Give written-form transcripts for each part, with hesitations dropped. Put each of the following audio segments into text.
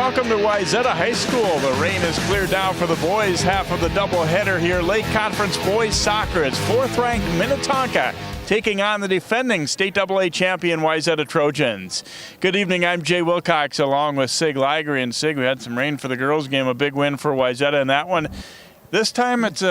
welcome to Wayzata High School. The rain has cleared down for the boys' half of the doubleheader here. Lake Conference Boys Soccer. It's fourth-ranked Minnetonka taking on the defending state AA champion Wayzata Trojans. Good evening, I'm Jay Wilcox along with Sig Ligery. And Sig, we had some rain for the girls' game, a big win for Wayzata in that one. This time it's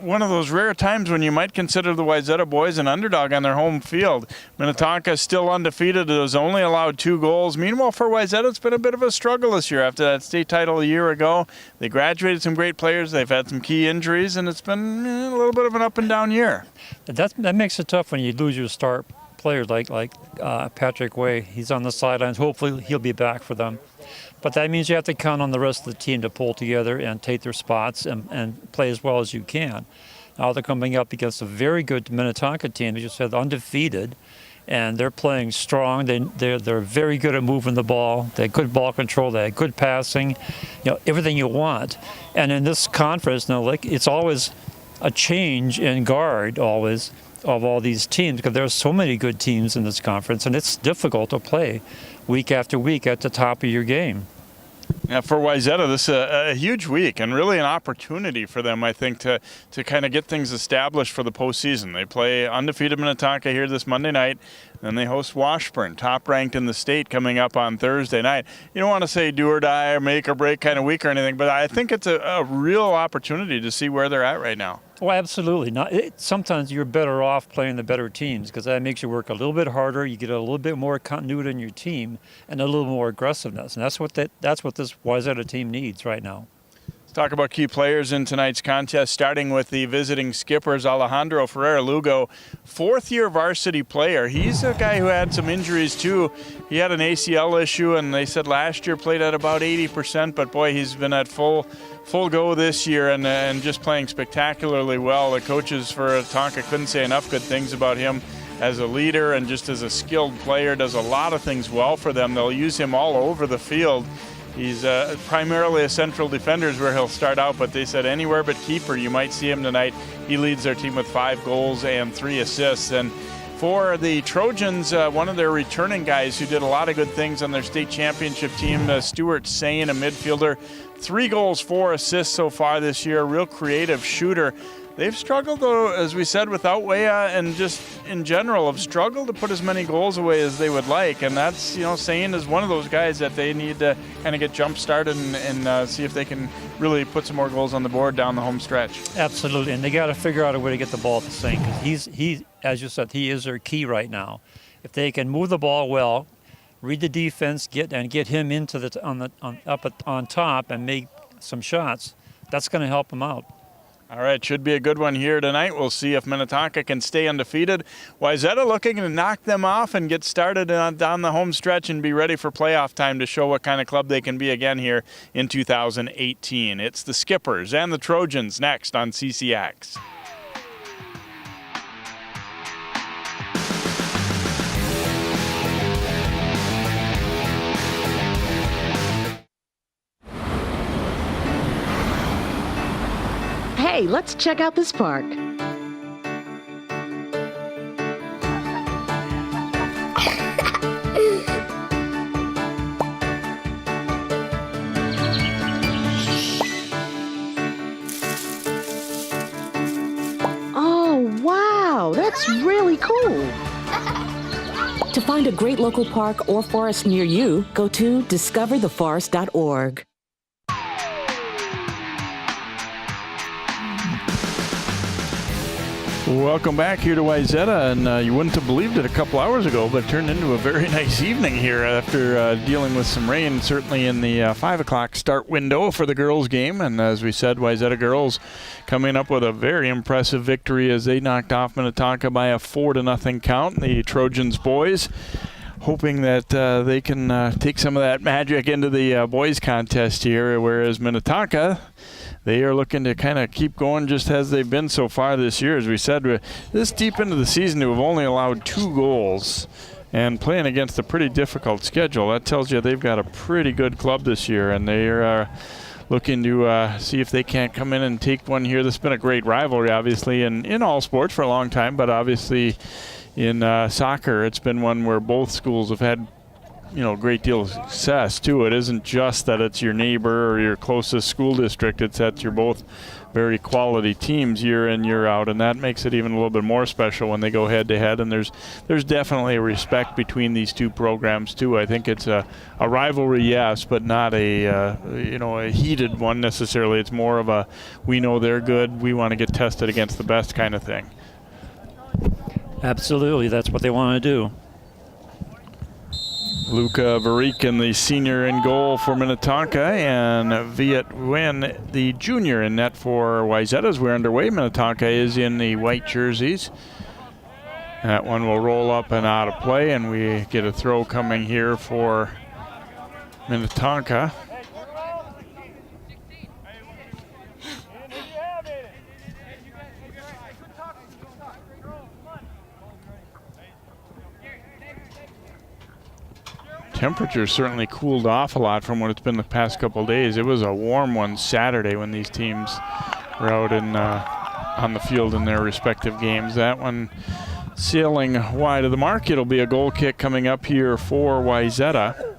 one of those rare times when you might consider the Wayzata boys an underdog on their home field. Minnetonka is still undefeated. It has only allowed 2 goals. Meanwhile, for Wayzata, it's been a bit of a struggle this year after that state title a year ago. They graduated some great players. They've had some key injuries, and it's been a little bit of an up and down year. That makes it tough when you lose your star players like Patrick Way. He's on the sidelines. Hopefully he'll be back for them. But that means you have to count on the rest of the team to pull together and take their spots and play as well as you can. Now they're coming up against a very good Minnetonka team. They just said undefeated, and they're playing strong. They're very good at moving the ball. They have good ball control. They have good passing. Everything you want. And in this conference, it's always a change in guard always of all these teams because there's so many good teams in this conference, and it's difficult to play week after week at the top of your game. Yeah, for Wayzata, this is a huge week and really an opportunity for them, I think, to kind of get things established for the postseason. They play undefeated Minnetonka here this Monday night, then they host Washburn, top-ranked in the state, coming up on Thursday night. You don't want to say do or die or make or break kind of week or anything, but I think it's a real opportunity to see where they're at right now. Well, absolutely. Sometimes you're better off playing the better teams because that makes you work a little bit harder. You get a little bit more continuity in your team and a little more aggressiveness, and that's what this Wayzata team needs right now. Let's talk about key players in tonight's contest, starting with the visiting skippers, Alejandro Ferreiro, Lugo, fourth-year varsity player. He's a guy who had some injuries too. He had an ACL issue, and they said last year played at about 80%, but boy, he's been at full go this year and just playing spectacularly well. The coaches for Tonka couldn't say enough good things about him as a leader and just as a skilled player. Does a lot of things well for them. They'll use him all over the field. He's primarily a central defender is where he'll start out, but they said anywhere but keeper you might see him tonight. He leads their team with 5 goals and 3 assists. And for the Trojans, one of their returning guys who did a lot of good things on their state championship team, Stuart Sane, a midfielder, 3 goals, 4 assists so far this year, a real creative shooter. They've struggled, though, as we said, without Weah, and just in general have struggled to put as many goals away as they would like. And that's, Sane is one of those guys that they need to kind of get jump-started and see if they can really put some more goals on the board down the home stretch. Absolutely, and they got to figure out a way to get the ball to Sane because he, as you said, he is their key right now. If they can move the ball well, read the defense, get him into on top and make some shots, that's going to help them out. All right, should be a good one here tonight. We'll see if Minnetonka can stay undefeated. Wayzata looking to knock them off and get started down the home stretch and be ready for playoff time to show what kind of club they can be again here in 2018. It's the Skippers and the Trojans next on CCX. Hey, let's check out this park. Oh, wow, that's really cool. To find a great local park or forest near you, go to discovertheforest.org. Welcome back here to Wayzata, and you wouldn't have believed it a couple hours ago, but it turned into a very nice evening here after dealing with some rain, certainly in the 5 o'clock start window for the girls' game. And as we said, Wayzata girls coming up with a very impressive victory as they knocked off Minnetonka by a 4-0 count. The Trojans boys hoping that they can take some of that magic into the boys' contest here, whereas Minnetonka, they are looking to kind of keep going just as they've been so far this year. As we said, this deep into the season to have only allowed 2 goals and playing against a pretty difficult schedule. That tells you they've got a pretty good club this year, and they are looking to see if they can't come in and take one here. This has been a great rivalry, obviously, in all sports for a long time, but obviously in soccer, it's been one where both schools have had great deal of success too. It isn't just that it's your neighbor or your closest school district. It's that you're both very quality teams year in, year out, and that makes it even a little bit more special when they go head to head. And there's definitely a respect between these two programs too. I think it's a rivalry, yes, but not a heated one necessarily. It's more of a, we know they're good, we want to get tested against the best kind of thing. Absolutely, that's what they want to do. Luka Varikin, the senior in goal for Minnetonka, and Viet Nguyen, the junior in net for Wayzata. As we're underway, Minnetonka is in the white jerseys. That one will roll up and out of play, and we get a throw coming here for Minnetonka. Temperature certainly cooled off a lot from what it's been the past couple of days. It was a warm one Saturday when these teams were out on the field in their respective games. That one sailing wide of the mark. It'll be a goal kick coming up here for Wayzata.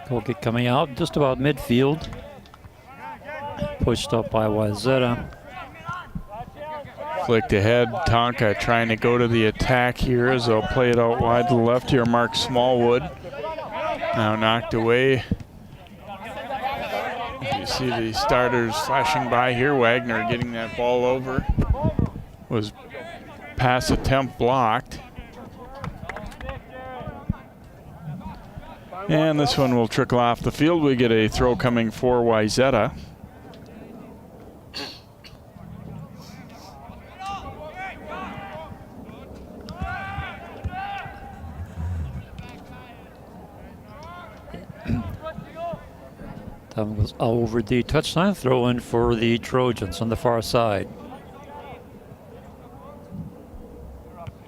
Goal kick coming out just about midfield. Pushed up by Wayzata. Flicked ahead, Tonka trying to go to the attack here as they'll play it out wide to the left here. Mark Smallwood now knocked away. You see the starters flashing by here. Wagner getting that ball over. Was pass attempt blocked. And this one will trickle off the field. We get a throw coming for Wayzata. That one goes over the touchline, throw in for the Trojans on the far side.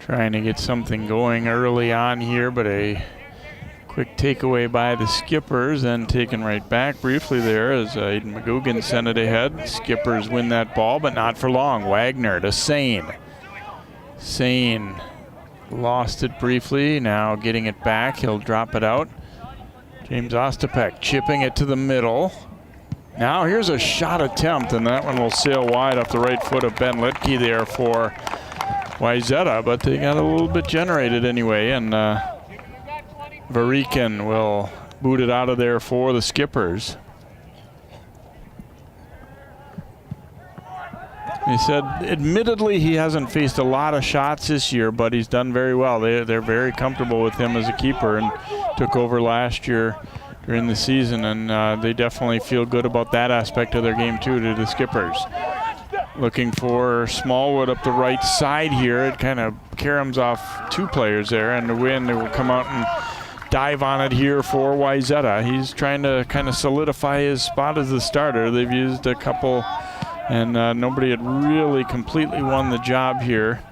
Trying to get something going early on here, but a quick takeaway by the Skippers and taken right back briefly there as Aiden McGugan sent it ahead. Skippers win that ball, but not for long. Wagner to Sane. Sane lost it briefly, now getting it back. He'll drop it out. James Ostapek chipping it to the middle. Now here's a shot attempt, and that one will sail wide off the right foot of Ben Litke there for Wayzata, but they got a little bit generated anyway, and Varikin will boot it out of there for the Skippers. He said, admittedly, he hasn't faced a lot of shots this year, but he's done very well. They're very comfortable with him as a keeper and took over last year during the season, and they definitely feel good about that aspect of their game too, to the Skippers. Looking for Smallwood up the right side here. It kind of caroms off two players there, and the wind will come out and dive on it here for Wayzata. He's trying to kind of solidify his spot as the starter. They've used a couple, and nobody had really completely won the job here.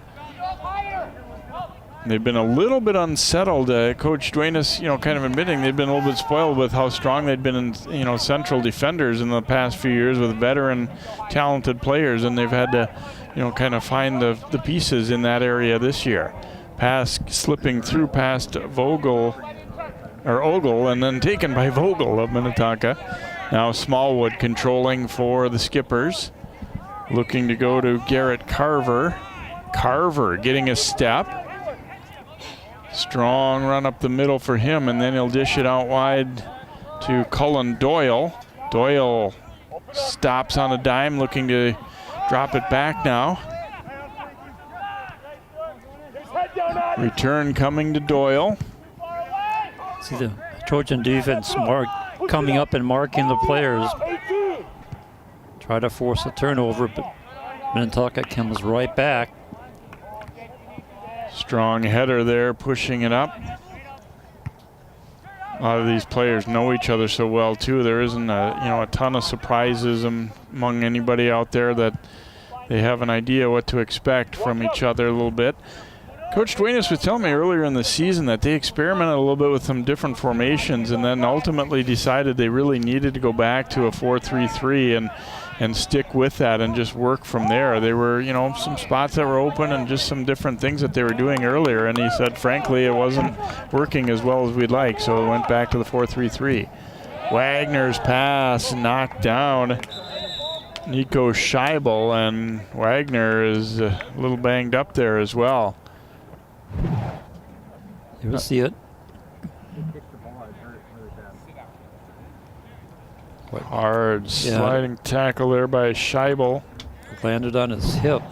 They've been a little bit unsettled. Coach Duenas, kind of admitting they've been a little bit spoiled with how strong they've been in, central defenders in the past few years with veteran, talented players, and they've had to, kind of find the pieces in that area this year. Pass slipping through past Ogle, and then taken by Vogel of Minnetonka. Now Smallwood controlling for the Skippers. Looking to go to Garrett Carver. Carver getting a step. Strong run up the middle for him, and then he'll dish it out wide to Cullen Doyle. Doyle stops on a dime, looking to drop it back now. Return coming to Doyle. See the Trojan defense coming up and marking the players. Try to force a turnover, but Minnetonka comes right back. Strong header there, pushing it up. A lot of these players know each other so well too. There isn't a ton of surprises among anybody out there, that they have an idea what to expect from each other a little bit. Coach Duenas was telling me earlier in the season that they experimented a little bit with some different formations and then ultimately decided they really needed to go back to a 4-3-3 and stick with that and just work from there. There were, you know, some spots that were open and just some different things that they were doing earlier, and he said, frankly, it wasn't working as well as we'd like, so we went back to the 4-3-3. Wagner's pass knocked down Nico Scheibel, and Wagner is a little banged up there as well. You'll see it. Hard sliding tackle there by Scheibel. Landed on his hip.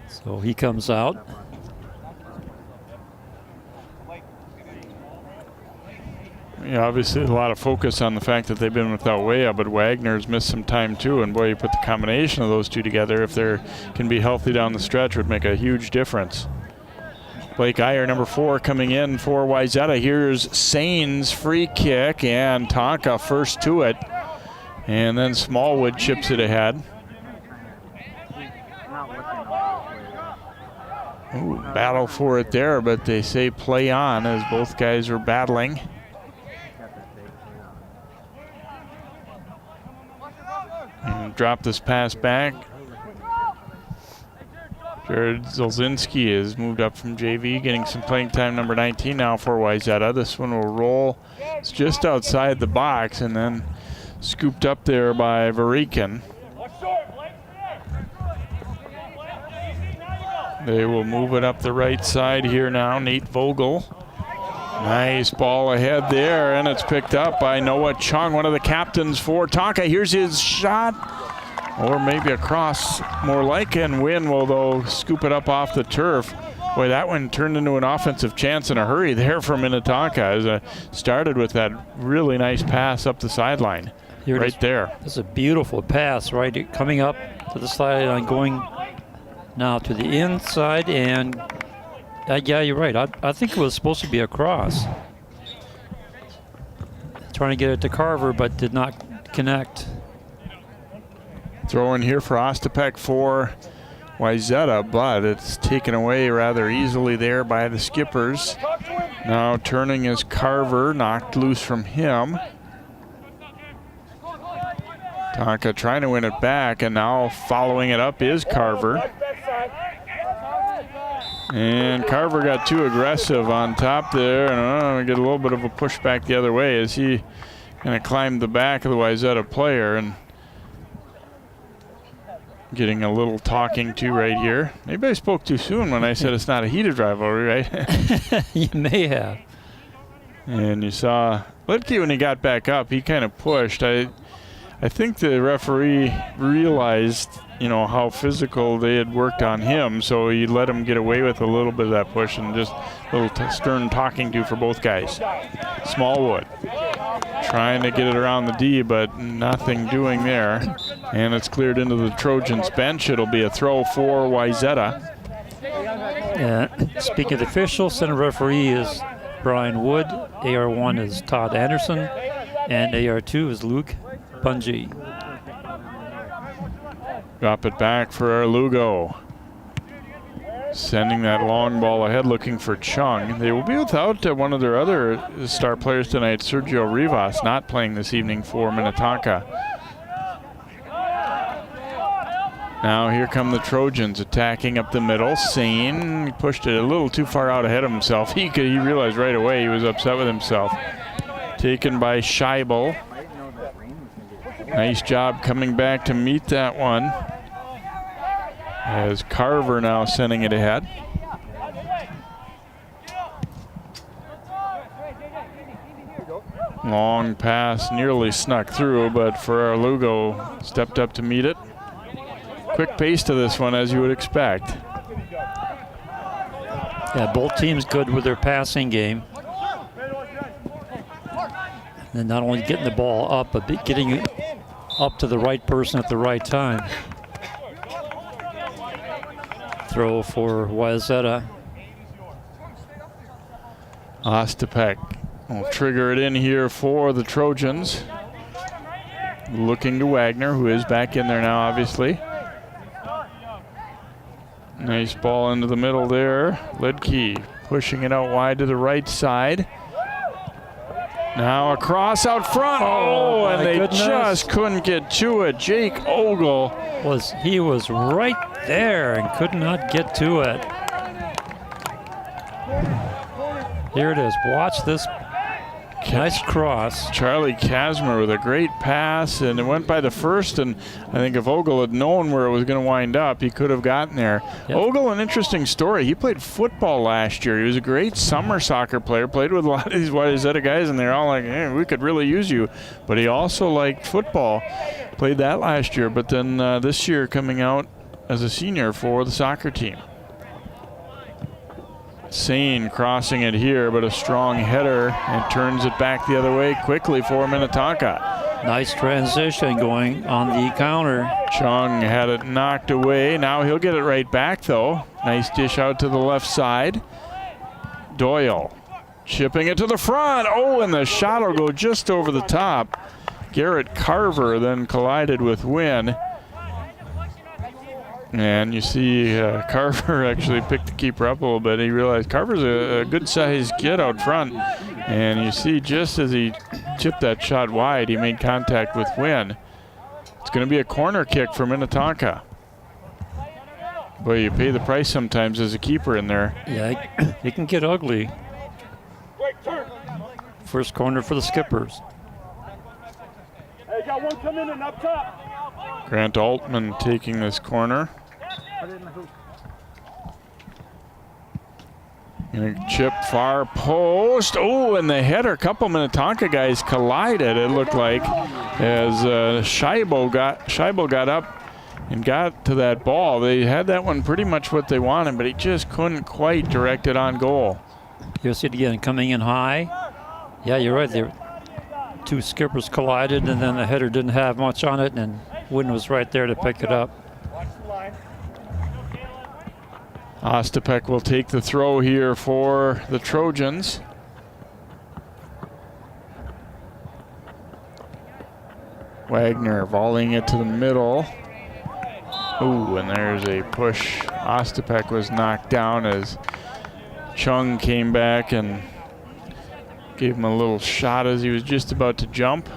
So he comes out. Yeah, obviously a lot of focus on the fact that they've been without Weah, but Wagner's missed some time too, and boy, you put the combination of those two together, if they can be healthy down the stretch, would make a huge difference. Blake Iyer, number 4, coming in for Wayzata. Here's Sain's free kick, and Tonka first to it, and then Smallwood chips it ahead. Ooh, battle for it there, but they say play on as both guys are battling. And drop this pass back. Jared Zolzinski has moved up from JV, getting some playing time, number 19 now for Wayzata. This one will roll. It's just outside the box and then scooped up there by Varikin. They will move it up the right side here now. Nate Vogel. Nice ball ahead there, and it's picked up by Noah Chung, one of the captains for Tonka. Here's his shot, or maybe a cross, more like, and Wynn will, though, scoop it up off the turf. Boy, that one turned into an offensive chance in a hurry there for Minnetonka, as started with that really nice pass up the sideline. Right there. It's a beautiful pass, right? Coming up to the sideline, going now to the inside, and yeah, you're right. I think it was supposed to be a cross. Trying to get it to Carver, but did not connect. Throw in here for Ostapek for Wayzata, but it's taken away rather easily there by the skippers. Now turning is Carver, knocked loose from him. Tonka trying to win it back, and now following it up is Carver. And Carver got too aggressive on top there, and we get a little bit of a pushback the other way as he kind of climbed the back of the Wayzata player and getting a little talking to right here. Maybe I spoke too soon when I said it's not a heated rivalry, right? You may have. And you saw Litke when he got back up, he kind of pushed. I think the referee realized, you know, how physical they had worked on him, so he let him get away with a little bit of that push and just a little stern talking to for both guys. Smallwood trying to get it around the D, but nothing doing there. And it's cleared into the Trojans bench. It'll be a throw for Wayzata. Speaking of the officials, center referee is Brian Wood. AR1 is Todd Anderson, and AR2 is Luke Bungie. Drop it back for Lugo. Sending that long ball ahead, looking for Chung. They will be without one of their other star players tonight, Sergio Rivas, not playing this evening for Minnetonka. Now here come the Trojans attacking up the middle. Sane pushed it a little too far out ahead of himself. He realized right away he was upset with himself. Taken by Scheibel. Nice job coming back to meet that one. As Carver now sending it ahead. Long pass nearly snuck through, but Ferreiro Lugo stepped up to meet it. Quick pace to this one, as you would expect. Yeah, both teams good with their passing game. And not only getting the ball up, but getting it up to the right person at the right time. Throw for Wayzata. Ostapek will trigger it in here for the Trojans. Looking to Wagner, who is back in there now, obviously. Nice ball into the middle there. Lidke pushing it out wide to the right side. Now across out front. Oh, and they just couldn't get to it. Jake Ogle was right there and could not get to it. Here it is. Watch this. Nice cross. Charlie Kazmir with a great pass, and it went by the first, and I think if Ogle had known where it was going to wind up, he could have gotten there. Yep. Ogle, an interesting story. He played football last year. He was a great summer soccer player, played with a lot of these Wayzata guys, and they're all like, hey, we could really use you. But he also liked football, played that last year, but then this year coming out as a senior for the soccer team. Sane crossing it here, but a strong header and turns it back the other way quickly for Minnetonka. Nice transition going on the counter. Chung had it knocked away. Now he'll get it right back though. Nice dish out to the left side. Doyle chipping it to the front. Oh, and the shot will go just over the top. Garrett Carver then collided with Wynn. And you see Carver actually picked the keeper up a little bit. He realized Carver's a good-sized kid out front. And you see just as he chipped that shot wide, he made contact with Wynn. It's going to be a corner kick for Minnetonka. Boy, you pay the price sometimes as a keeper in there. Yeah, it can get ugly. First corner for the Skippers. Hey, got one coming in up top. Grant Altman taking this corner. And a chip far post. Oh, and the header. A couple Minnetonka guys collided, it looked like, as Scheibo got up and got to that ball. They had that one pretty much what they wanted, but he just couldn't quite direct it on goal. You'll see it again coming in high. Yeah, you're right. There, two Skippers collided, and then the header didn't have much on it, and Wynn was right there to pick it up. Ostapek will take the throw here for the Trojans. Wagner volleying it to the middle. Ooh, and there's a push. Ostapek was knocked down as Chung came back and gave him a little shot as he was just about to jump.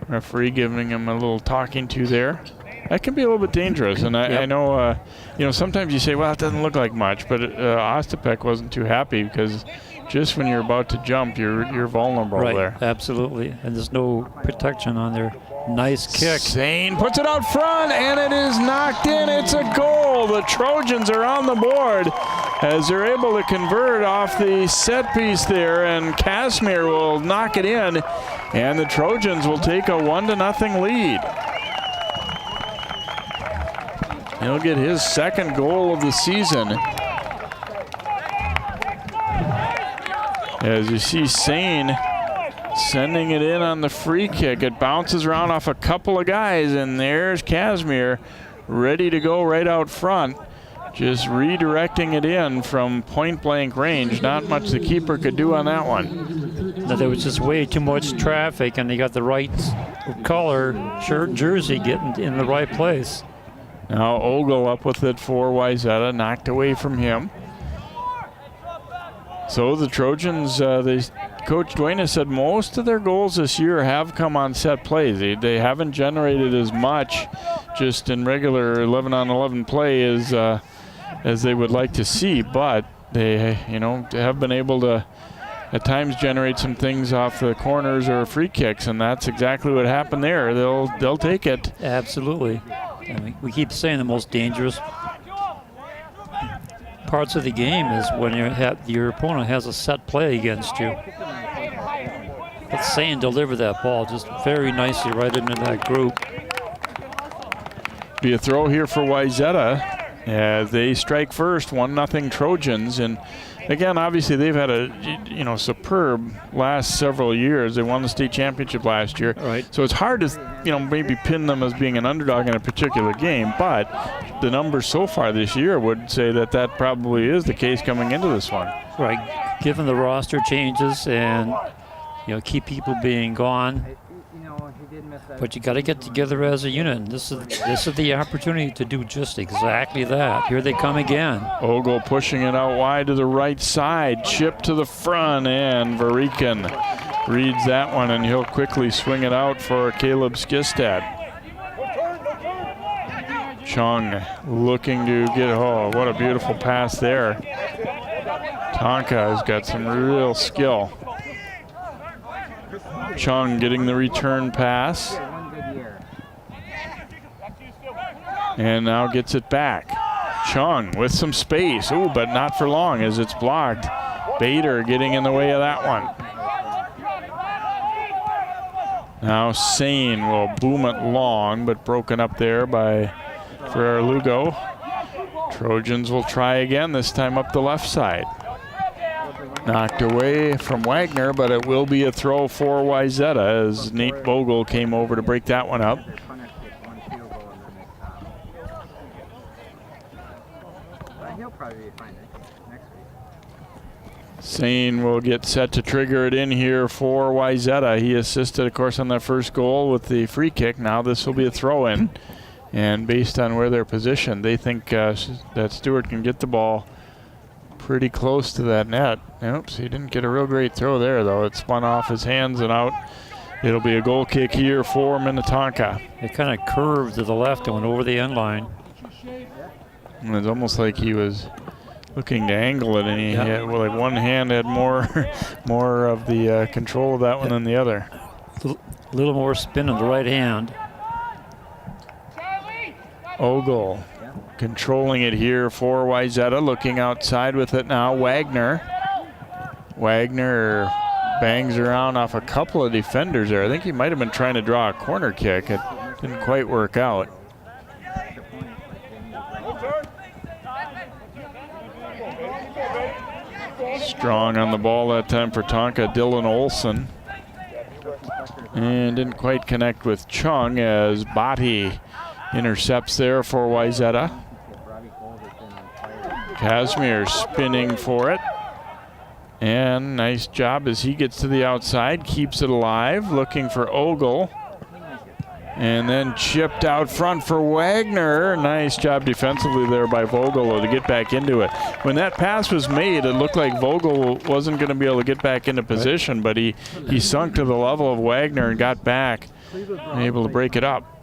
Referee giving him a little talking to there. That can be a little bit dangerous, and I know, sometimes you say, well, it doesn't look like much, but Ostapek wasn't too happy because just when you're about to jump, you're vulnerable there. Absolutely, and there's no protection on there. Nice kick. Sane puts it out front, and it is knocked in. It's a goal. The Trojans are on the board as they're able to convert off the set piece there, and Kazmir will knock it in, and the Trojans will take a 1-0 lead. He'll get his second goal of the season. As you see Sane sending it in on the free kick. It bounces around off a couple of guys, and there's Kazmir ready to go right out front. Just redirecting it in from point-blank range. Not much the keeper could do on that one. No, there was just way too much traffic, and they got the right color, shirt, jersey getting in the right place. Now Ogle up with it for Wayzata, knocked away from him. So the Trojans, Coach Duena said most of their goals this year have come on set plays. They haven't generated as much just in regular 11-on-11 play as they would like to see, but they have been able to at times generate some things off the corners or free kicks, and that's exactly what happened there. They'll take it. Absolutely. And we keep saying the most dangerous parts of the game is when your opponent has a set play against you. But Sane delivered that ball just very nicely right into that group. Be a throw here for Wayzata as they strike first, 1-0 Trojans. And again, obviously they've had a superb last several years. They won the state championship last year. Right. So it's hard to maybe pin them as being an underdog in a particular game, but the numbers so far this year would say that probably is the case coming into this one. Right. Given the roster changes and key people being gone, But you got to get together as a unit. And this is the opportunity to do just exactly that. Here they come again. Ogle pushing it out wide to the right side. Chip to the front, and Varikan reads that one, and he'll quickly swing it out for Caleb Skistad. Chung looking to get, oh, what a beautiful pass there. Tonka has got some real skill. Chung getting the return pass. And now gets it back. Chung with some space. Ooh, but not for long as it's blocked. Bader getting in the way of that one. Now Sane will boom it long, but broken up there by Ferreiro Lugo. Trojans will try again, this time up the left side. Knocked away from Wagner, but it will be a throw for Wayzata as Nate Vogel came over to break that one up. Sane will get set to trigger it in here for Wayzata. He assisted, of course, on that first goal with the free kick. Now this will be a throw-in. And based on where they're positioned, they think that Stewart can get the ball pretty close to that net. Oops, he didn't get a real great throw there, though. It spun off his hands and out. It'll be a goal kick here for Minnetonka. It kind of curved to the left and went over the end line. And it's almost like he was looking to angle it, and he had, well, like one hand had more of the control of that one than the other. A little more spin on the right hand. Ogle controlling it here for Wayzata, looking outside with it now. Wagner bangs around off a couple of defenders there. I think he might have been trying to draw a corner kick. It didn't quite work out. Strong on the ball that time for Tonka, Dylan Olson. And didn't quite connect with Chung as Bati intercepts there for Wayzata. Kazmir spinning for it. And nice job as he gets to the outside, keeps it alive, looking for Ogle. And then chipped out front for Wagner. Nice job defensively there by Vogel to get back into it. When that pass was made, it looked like Vogel wasn't going to be able to get back into position, but he sunk to the level of Wagner and got back and able to break it up.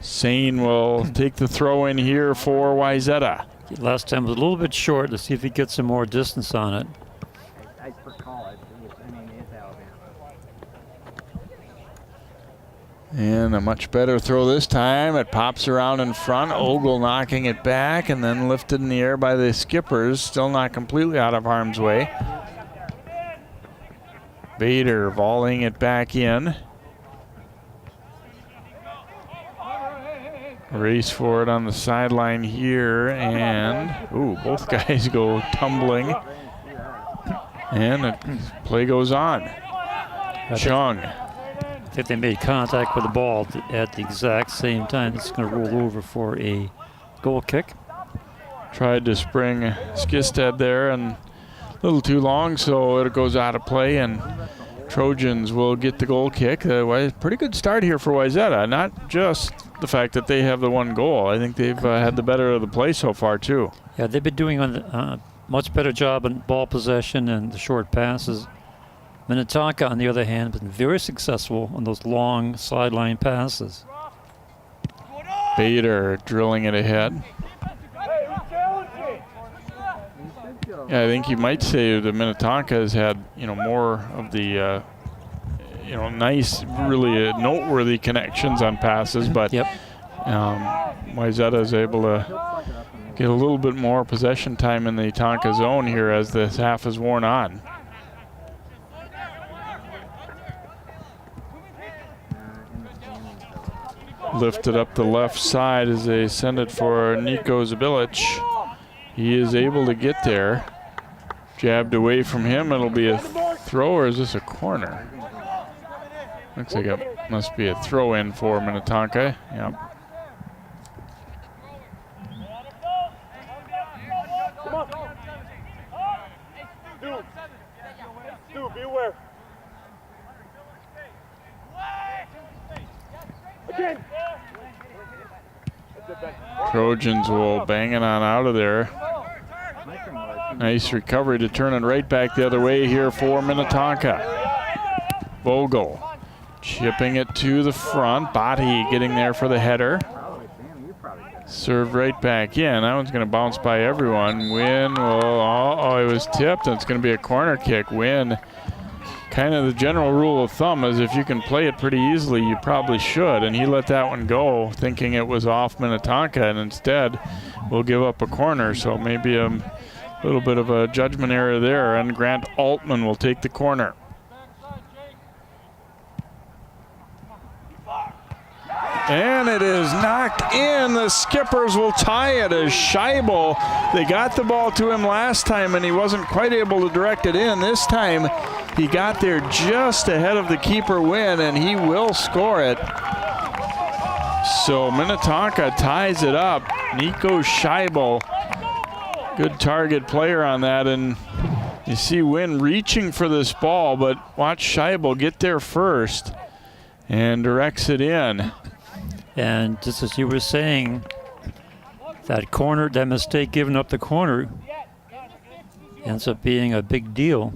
Sane will take the throw in here for Wayzata. Last time was a little bit short. Let's see if he gets some more distance on it. And a much better throw this time. It pops around in front. Ogle knocking it back and then lifted in the air by the skippers. Still not completely out of harm's way. Bader volleying it back in. Race for it on the sideline here, and both guys go tumbling, and the play goes on. Chung. I think they made contact with the ball at the exact same time. It's going to roll over for a goal kick. Tried to spring Skistad there, and a little too long, so it goes out of play, and Trojans will get the goal kick. Pretty good start here for Wayzata. Not just the fact that they have the one goal. I think they've had the better of the play so far, too. Yeah, they've been doing a much better job on ball possession and the short passes. Minnetonka, on the other hand, has been very successful on those long sideline passes. Bader drilling it ahead. Yeah, I think you might say that Minnetonka has had, more of the, nice, really noteworthy connections on passes, but Wayzata is able to get a little bit more possession time in the Tonka zone here as this half is worn on. Lifted up the left side as they send it for Niko Zabilic. He is able to get there. Jabbed away from him. It'll be a throw, or is this a corner? Looks like it must be a throw in for Minnetonka. Yep. Stu, beware. Trojans will bang it on out of there. Nice recovery to turn it right back the other way here for Minnetonka. Vogel chipping it to the front. Body getting there for the header. Served right back in. That one's going to bounce by everyone. Wynn will, it was tipped, and it's going to be a corner kick. Wynn, kind of the general rule of thumb is if you can play it pretty easily, you probably should. And he let that one go, thinking it was off Minnetonka, and instead will give up a corner. So maybe a little bit of a judgment error there, and Grant Altman will take the corner. And it is knocked in. The Skippers will tie it as Scheibel. They got the ball to him last time, and he wasn't quite able to direct it in. This time, he got there just ahead of the keeper Wynn, and he will score it. So Minnetonka ties it up. Nico Scheibel, good target player on that, and you see Wynn reaching for this ball, but watch Scheibel get there first and directs it in. And just as you were saying, that mistake giving up the corner ends up being a big deal.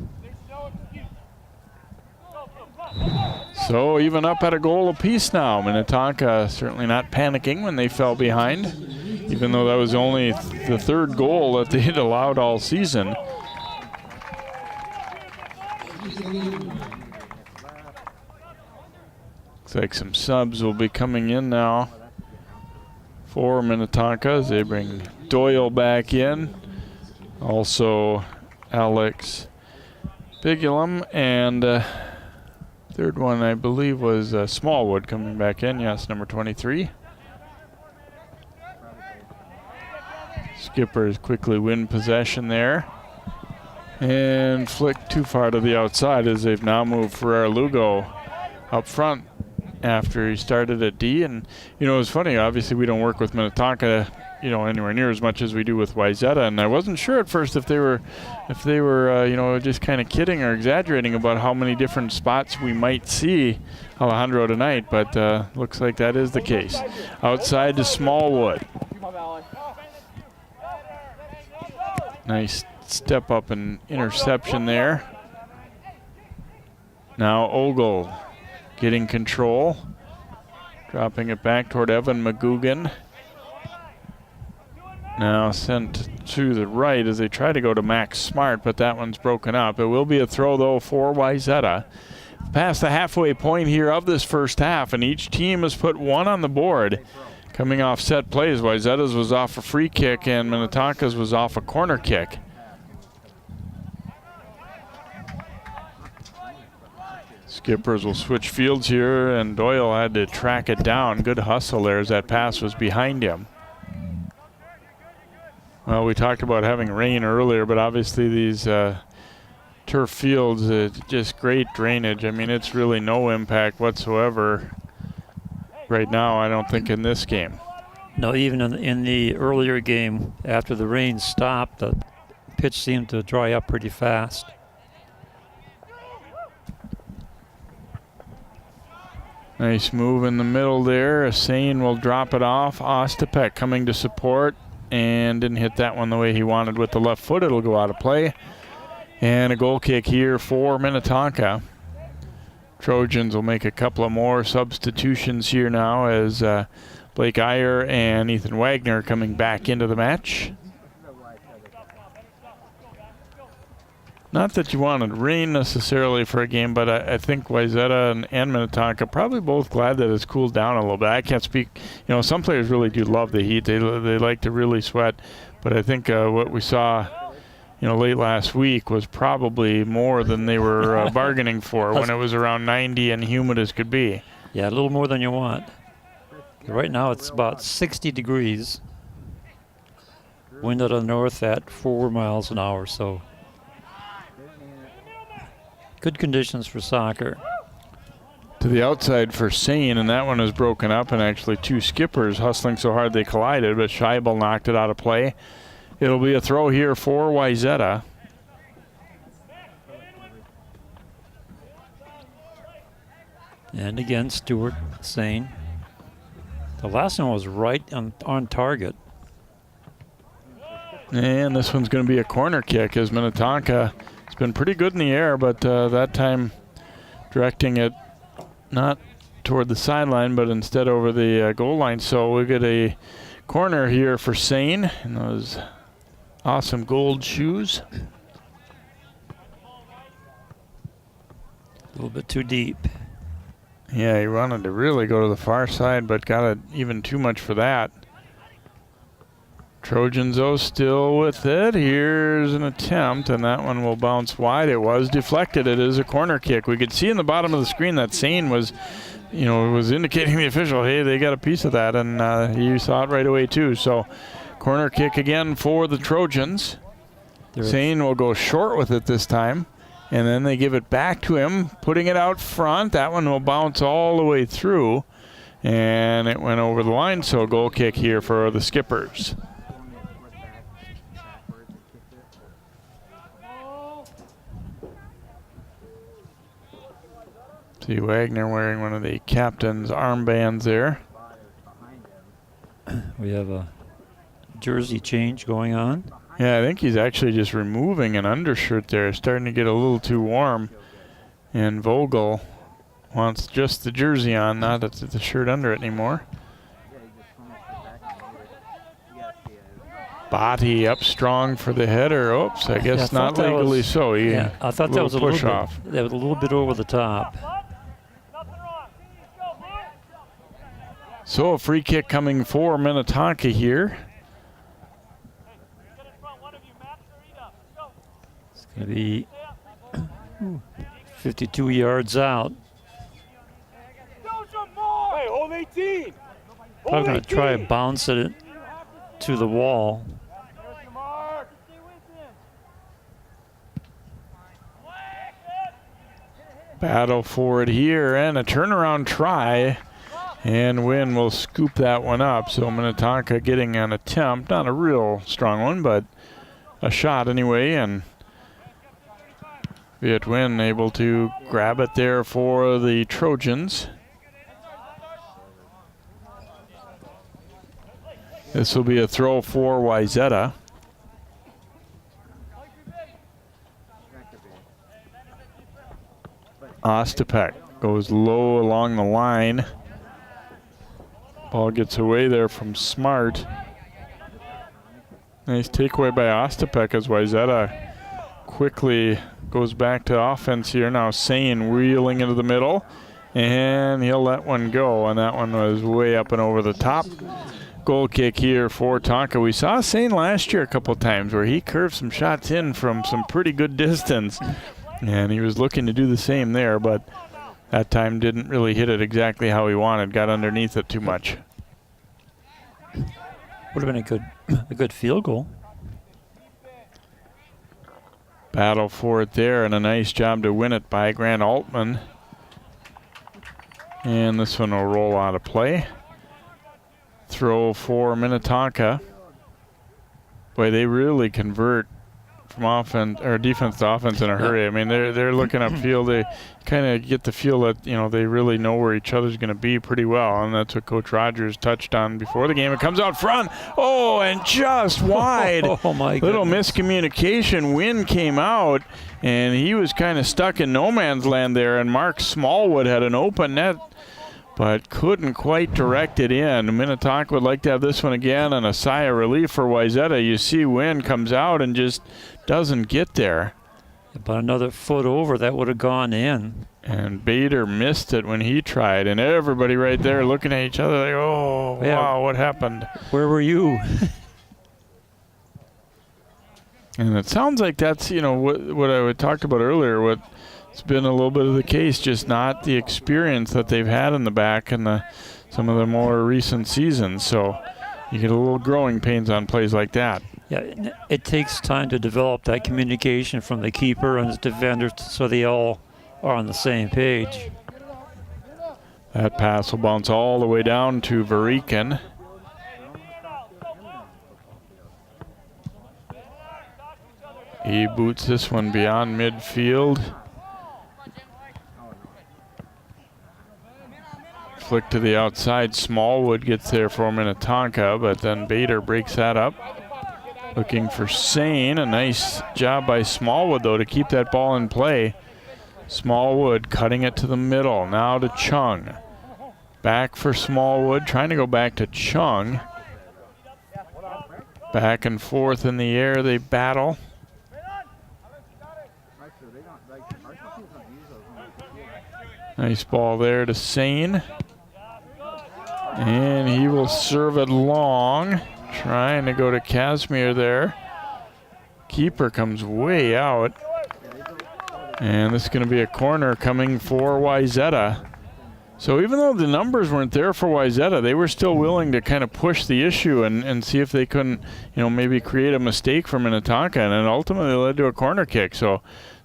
So even up at a goal apiece now. Minnetonka certainly not panicking when they fell behind, even though that was only the third goal that they had allowed all season. Looks like some subs will be coming in now for Minnetonka as they bring Doyle back in. Also Alex Bigulum, and third one I believe was Smallwood coming back in. Yes, number 23. Skippers quickly win possession there and flick too far to the outside as they've now moved Ferreiro Lugo up front after he started at D. And it's funny, obviously we don't work with Minnetonka anywhere near as much as we do with Wayzata, and I wasn't sure at first if they were just kind of kidding or exaggerating about how many different spots we might see Alejandro tonight, but looks like that is the case. Outside to Smallwood. Nice step up and interception there. Now Ogle getting control, dropping it back toward Evan McGugan. Now sent to the right as they try to go to Max Smart, but that one's broken up. It will be a throw, though, for Wayzata. Past the halfway point here of this first half, and each team has put one on the board. Coming off set plays, Wayzata's was off a free kick, and Minnetonka's was off a corner kick. Skippers will switch fields here, and Doyle had to track it down. Good hustle there as that pass was behind him. Well, we talked about having rain earlier, but obviously these turf fields, just great drainage. I mean, it's really no impact whatsoever right now, I don't think, in this game. No, even in the earlier game, after the rain stopped, the pitch seemed to dry up pretty fast. Nice move in the middle there. Asane will drop it off. Ostapek coming to support and didn't hit that one the way he wanted with the left foot. It'll go out of play. And a goal kick here for Minnetonka. Trojans will make a couple of more substitutions here now as Blake Iyer and Ethan Wagner coming back into the match. Not that you wanted rain necessarily for a game, but I think Wayzata and Minnetonka probably both glad that it's cooled down a little bit. I can't speak, some players really do love the heat. They like to really sweat, but I think what we saw, late last week was probably more than they were bargaining for when it was around 90 and humid as could be. Yeah, a little more than you want. Right now it's about 60 degrees. Wind out of the north at 4 miles an hour, so good conditions for soccer. To the outside for Sane, and that one was broken up, and actually two skippers hustling so hard they collided, but Scheibel knocked it out of play. It'll be a throw here for Wayzata. And again, Stewart Sane. The last one was right on target. And this one's going to be a corner kick as Minnetonka has been pretty good in the air, but that time directing it not toward the sideline, but instead over the goal line. So we get a corner here for Sane in those awesome gold shoes. A little bit too deep. Yeah, he wanted to really go to the far side, but got it even too much for that. Trojans, though, still with it. Here's an attempt, and that one will bounce wide. It was deflected. It is a corner kick. We could see in the bottom of the screen that Sane was, was indicating the official, hey, they got a piece of that, and he saw it right away, too. So, corner kick again for the Trojans. Sane will go short with it this time. And then they give it back to him, putting it out front. That one will bounce all the way through. And it went over the line, so goal kick here for the Skippers. See Wagner wearing one of the captain's armbands there. We have a jersey change going on. Yeah, I think he's actually just removing an undershirt there. Starting to get a little too warm. And Vogel wants just the jersey on, not the shirt under it anymore. Body up strong for the header. Oops, I guess not legally so. I thought that was a push off. That was a little bit over the top. So a free kick coming for Minnetonka here. Going to be 52 yards out. Hey, hold 18. Probably going to try to bounce it to the wall. Battle for it here and a turnaround try. And Wynn will scoop that one up. So Minnetonka getting an attempt, not a real strong one, but a shot anyway. And Viet Wynn able to grab it there for the Trojans. This will be a throw for Wayzata. Ostapek goes low along the line. Ball gets away there from Smart. Nice takeaway by Ostapek as Wayzata quickly goes back to offense here. Now Sane wheeling into the middle, and he'll let one go, and that one was way up and over the top. Goal kick here for Tonka. We saw Sane last year a couple times where he curved some shots in from some pretty good distance, and he was looking to do the same there, but that time didn't really hit it exactly how he wanted, got underneath it too much. Would have been a good field goal. Battle for it there, and a nice job to win it by Grant Altman. And this one will roll out of play. Throw for Minnetonka. Boy, they really convert from offense or defense to offense in a hurry. I mean, they're looking upfield. They kind of get the feel that they really know where each other's going to be pretty well, and that's what Coach Rogers touched on before the game. It comes out front. Oh, and just wide. Oh my Little goodness. miscommunication. Wynn came out, and he was kind of stuck in no man's land there. And Mark Smallwood had an open net, but couldn't quite direct it in. Minnetonka would like to have this one again, and a sigh of relief for Wayzata. You see Wynn comes out and just doesn't get there. About another foot over, that would have gone in. And Bader missed it when he tried, and everybody right there looking at each other like, oh, Yeah. wow, what happened? Where were you? And it sounds like that's, what I talked about earlier, what's been a little bit of the case, just not the experience that they've had in the back in some of the more recent seasons. So you get a little growing pains on plays like that. Yeah, it takes time to develop that communication from the keeper and the defenders so they all are on the same page. That pass will bounce all the way down to Varikin. He boots this one beyond midfield. flick to the outside. Smallwood gets there for Minnetonka, but then Bader breaks that up. Looking for Sane. A nice job by Smallwood, though, to keep that ball in play. Smallwood cutting it to the middle. Now to Chung. Back for Smallwood, trying to go back to Chung. Back and forth in the air, they battle. Nice ball there to Sane. And he will serve it long. Trying to go to Kazmir there. Keeper comes way out. And this is going to be a corner coming for Wayzata. So even though the numbers weren't there for Wayzata, they were still willing to kind of push the issue and see if they couldn't, maybe create a mistake for Minnetonka, and it ultimately led to a corner kick. So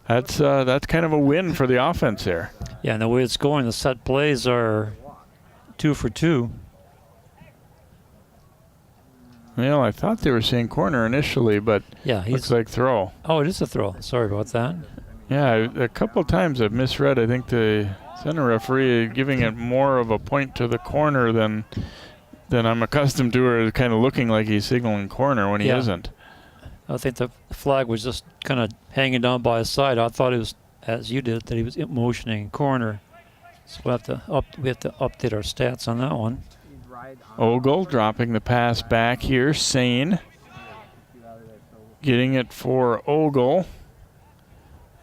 that's kind of a win for the offense there. Yeah, and the way it's going, the set plays are 2 for 2. Well, I thought they were saying corner initially, but yeah, looks like throw. Oh, it is a throw. Sorry about that. Yeah, a couple of times I've misread. I think the center referee giving it more of a point to the corner than I'm accustomed to, or kind of looking like he's signaling corner when he isn't. I think the flag was just kind of hanging down by his side. I thought it was, as you did, that he was motioning corner. So we have to update our stats on that one. Ogle dropping the pass back here. Sane getting it for Ogle.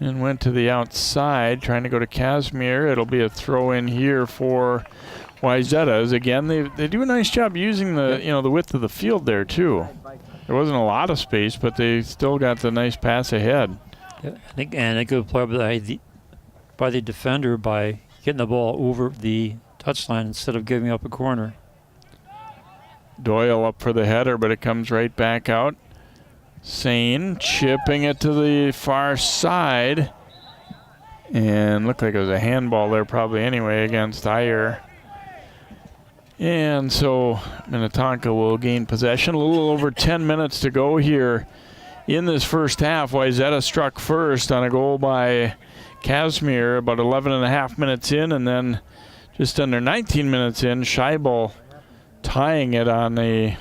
And went to the outside, trying to go to Kazmir. It'll be a throw in here for Wayzata. Again, they do a nice job using the width of the field there too. There wasn't a lot of space, but they still got the nice pass ahead. Yeah, and a good play by the defender by getting the ball over the touchline instead of giving up a corner. Doyle up for the header, but it comes right back out. Sane chipping it to the far side. And looked like it was a handball there probably anyway against Iyer. And so Minnetonka will gain possession. A little over 10 minutes to go here in this first half. Wayzata struck first on a goal by Kazmir about 11 and a half minutes in, and then just under 19 minutes in, Scheibel tying it on a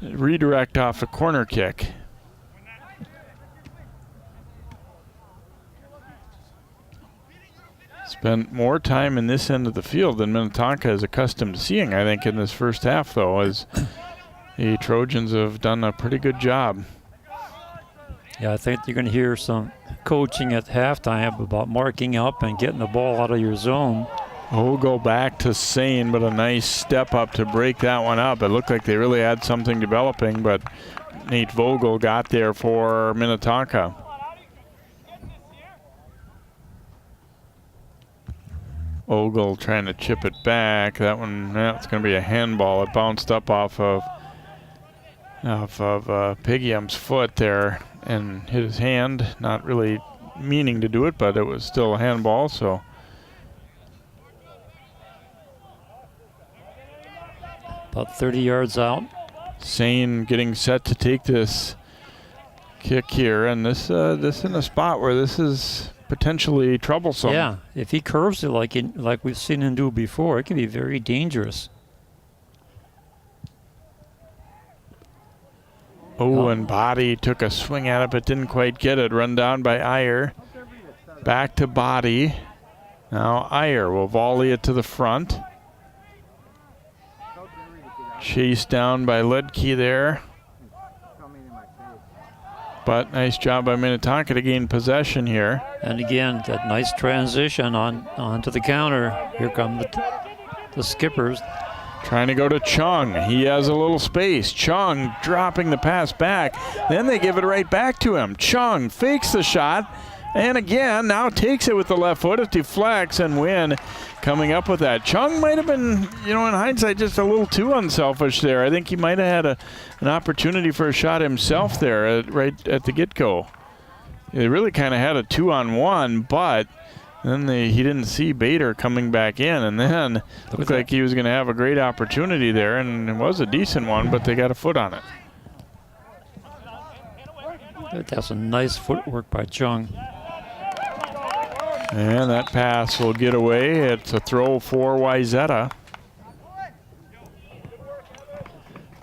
redirect off a corner kick. Spent more time in this end of the field than Minnetonka is accustomed to seeing, I think, in this first half, though, as the Trojans have done a pretty good job. Yeah, I think you're going to hear some coaching at halftime about marking up and getting the ball out of your zone. We'll go back to Sane, but a nice step up to break that one up. It looked like they really had something developing, but Nate Vogel got there for Minnetonka. Ogle trying to chip it back. That one, it's going to be a handball. It bounced up off of Pigiam's foot there and hit his hand. Not really meaning to do it, but it was still a handball. So about 30 yards out. Sane getting set to take this kick here, and this in a spot where this is potentially troublesome. Yeah, if he curves it like we've seen him do before, it can be very dangerous. And Body took a swing at it but didn't quite get it. Run down by Iyer. Back to Body. Now Iyer will volley it to the front. Chased down by Ledke there. But nice job by Minnetonka to gain possession here. And again, that nice transition onto the counter. Here come the skippers. Trying to go to Chung. He has a little space. Chung dropping the pass back. Then they give it right back to him. Chung fakes the shot. And again, now takes it with the left foot. It deflects, and Wynn coming up with that. Chung might have been, in hindsight, just a little too unselfish there. I think he might have had an opportunity for a shot himself there right at the get-go. They really kind of had a 2-on-1, but then he didn't see Bader coming back in, and then looked like he was going to have a great opportunity there, and it was a decent one, but they got a foot on it. That's a nice footwork by Chung. And that pass will get away. It's a throw for Wayzata.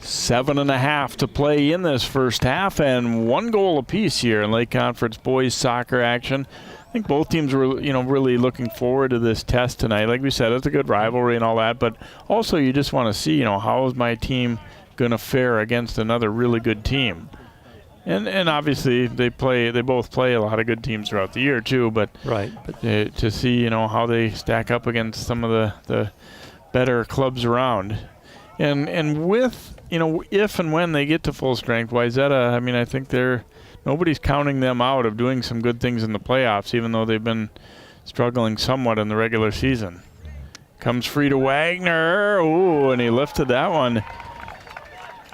7.5 to play in this first half, and 1 goal apiece here in Lake Conference boys soccer action. I think both teams were, really looking forward to this test tonight. Like we said, it's a good rivalry and all that, but also you just want to see, how is my team going to fare against another really good team? And obviously they both play a lot of good teams throughout the year too, but right. To see, how they stack up against some of the better clubs around. And with, if and when they get to full strength, Wayzata, I think nobody's counting them out of doing some good things in the playoffs, even though they've been struggling somewhat in the regular season. Comes free to Wagner. Ooh, and he lifted that one.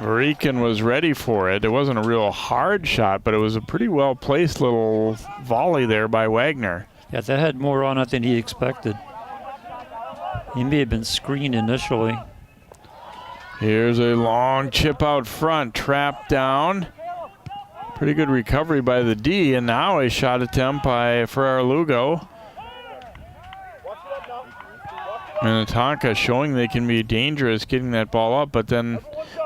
Rican was ready for it. It wasn't a real hard shot, but it was a pretty well-placed little volley there by Wagner. Yeah, that had more on it than he expected. He may have been screened initially. Here's a long chip out front, trapped down. Pretty good recovery by the D, and now a shot attempt by Ferreiro Lugo. Minnetonka showing they can be dangerous getting that ball up, but then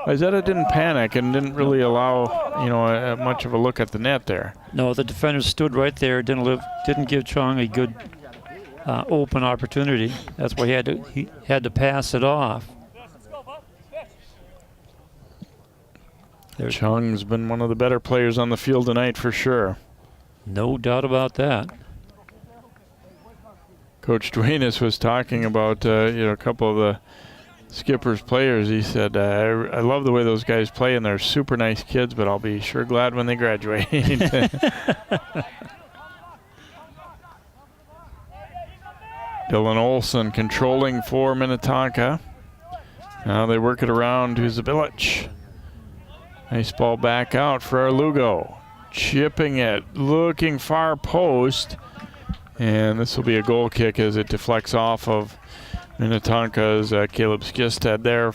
Wayzata didn't panic and didn't really allow, much of a look at the net there. No, the defender stood right there, didn't give Chung a good open opportunity. That's why he had to pass it off. Chung's been one of the better players on the field tonight for sure. No doubt about that. Coach Duenas was talking about a couple of the Skipper's players. He said, I love the way those guys play, and they're super nice kids, but I'll be sure glad when they graduate. Dylan Olson controlling for Minnetonka. Now they work it around to Zabilich. Nice ball back out for our Lugo. Chipping it, looking far post. And this will be a goal kick as it deflects off of Minnetonka's Caleb Skistad there.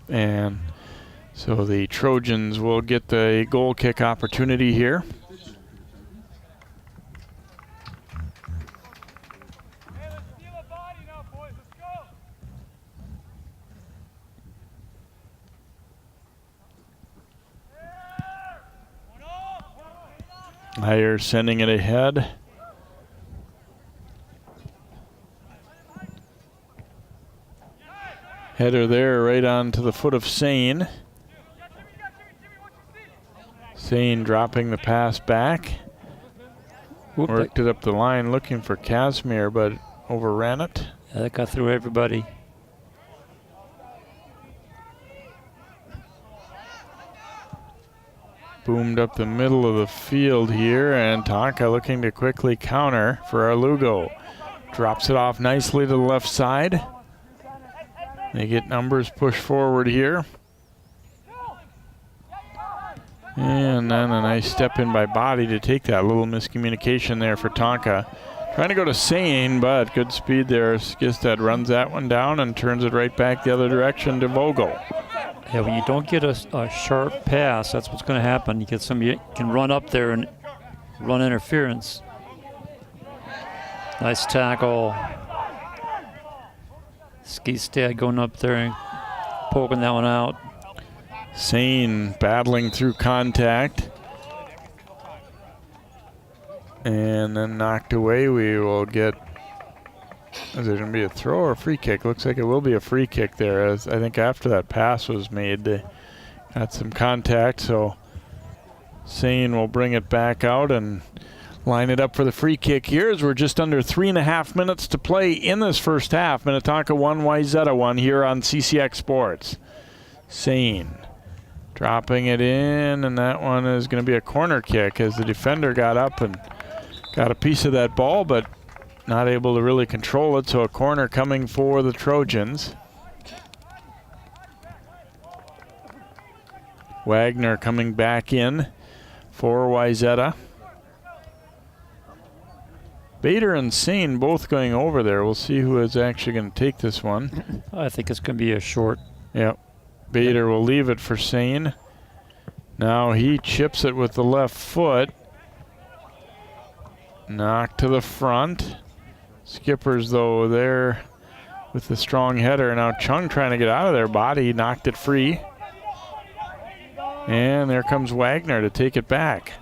And so the Trojans will get the goal kick opportunity here. Higher sending it ahead. Header there right on to the foot of Sane. Sane dropping the pass back. Worked it up the line looking for Kazmir, but overran it. Yeah, that got through everybody. Boomed up the middle of the field here, and Tonka looking to quickly counter for our Lugo. Drops it off nicely to the left side. They get numbers pushed forward here. And then a nice step in by Body to take that. Little miscommunication there for Tonka. Trying to go to Sane, but good speed there. Skistad runs that one down and turns it right back the other direction to Vogel. Yeah, when you don't get a sharp pass, that's what's going to happen. You get somebody can run up there and run interference. Nice tackle. Skistad going up there and poking that one out. Sane battling through contact. And then knocked away. We will get, is it going to be a throw or a free kick? Looks like it will be a free kick there, as I think after that pass was made, they got some contact. So Sane will bring it back out and line it up for the free kick here, as we're just under 3.5 minutes to play in this first half. Minnetonka 1, Wayzata 1 here on CCX Sports. Sane dropping it in, and that one is going to be a corner kick as the defender got up and got a piece of that ball, but not able to really control it, so a corner coming for the Trojans. Wagner coming back in for Wayzata. Bader and Sane both going over there. We'll see who is actually going to take this one. I think it's going to be a short. Yep. Bader will leave it for Sane. Now he chips it with the left foot. Knocked to the front. Skippers, though, there with the strong header. Now Chung trying to get out of there. Body knocked it free. And there comes Wagner to take it back.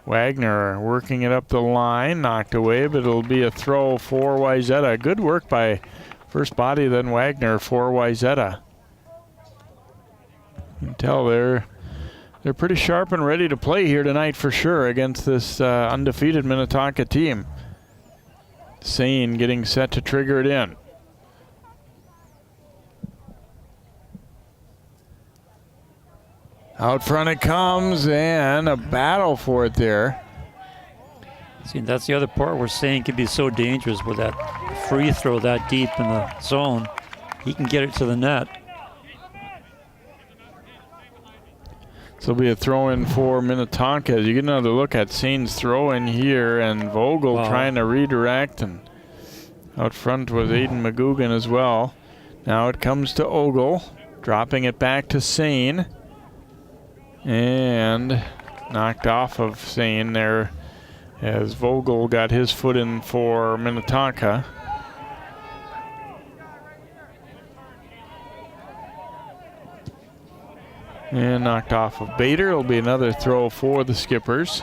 Wagner working it up the line, knocked away, but it'll be a throw for Wayzata. Good work by first body, then Wagner for Wayzata. You can tell they're pretty sharp and ready to play here tonight for sure against this undefeated Minnetonka team. Sane getting set to trigger it in. Out front it comes, and a battle for it there. See, that's the other part where Sane can be so dangerous with that free throw that deep in the zone. He can get it to the net. So it'll be a throw in for Minnetonka. As you get another look at Sane's throw in here, and Vogel trying to redirect, and out front was Aiden McGugan as well. Now it comes to Ogle, dropping it back to Sane. And knocked off of Sane there as Vogel got his foot in for Minnetonka. And knocked off of Bader. It'll be another throw for the Skippers.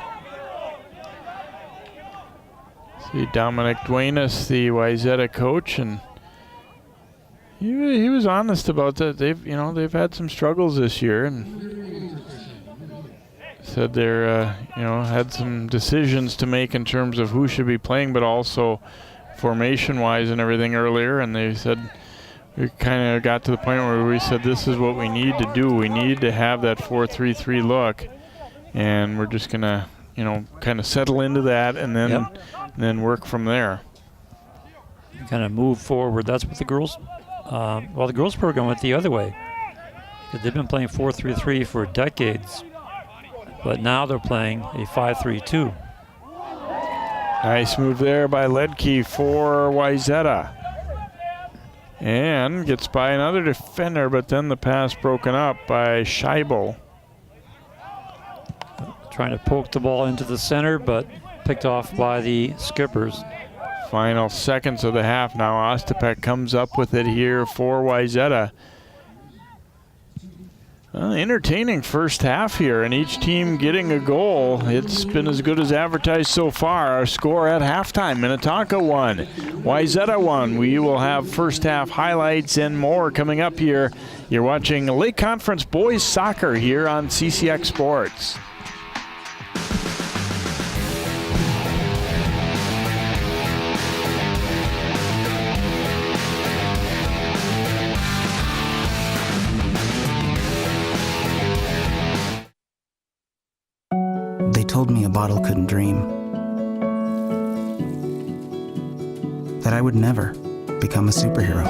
See Dominic Duenas, the Wayzata coach, and he was honest about that. They've had some struggles this year, and said they're had some decisions to make in terms of who should be playing, but also formation-wise and everything earlier. And they said we kind of got to the point where we said this is what we need to do. We need to have that 4-3-3 look, and we're just gonna kind of settle into that and then work from there. Kind of move forward. That's what the girls. The girls program went the other way. They've been playing 4-3-3 for decades. But now they're playing a 5-3-2. Nice move there by Ledke for Wayzata. And gets by another defender, but then the pass broken up by Scheibel. Trying to poke the ball into the center, but picked off by the Skippers. Final seconds of the half now. Ostapek comes up with it here for Wayzata. Entertaining first half here, and each team getting a goal. It's been as good as advertised so far. Our score at halftime: Minnetonka 1, Wayzata 1. We will have first half highlights and more coming up here. You're watching Lake Conference Boys Soccer here on CCX Sports. They told me a bottle couldn't dream. That I would never become a superhero.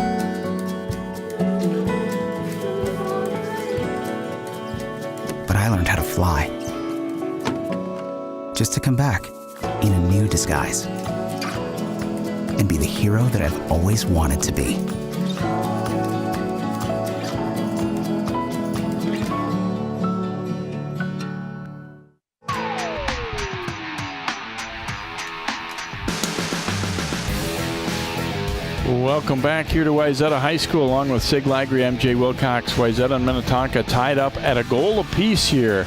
But I learned how to fly. Just to come back in a new disguise. And be the hero that I've always wanted to be. Welcome back here to Wayzata High School along with Sig Lagry, MJ Wilcox. Wayzata and Minnetonka tied up at a goal apiece here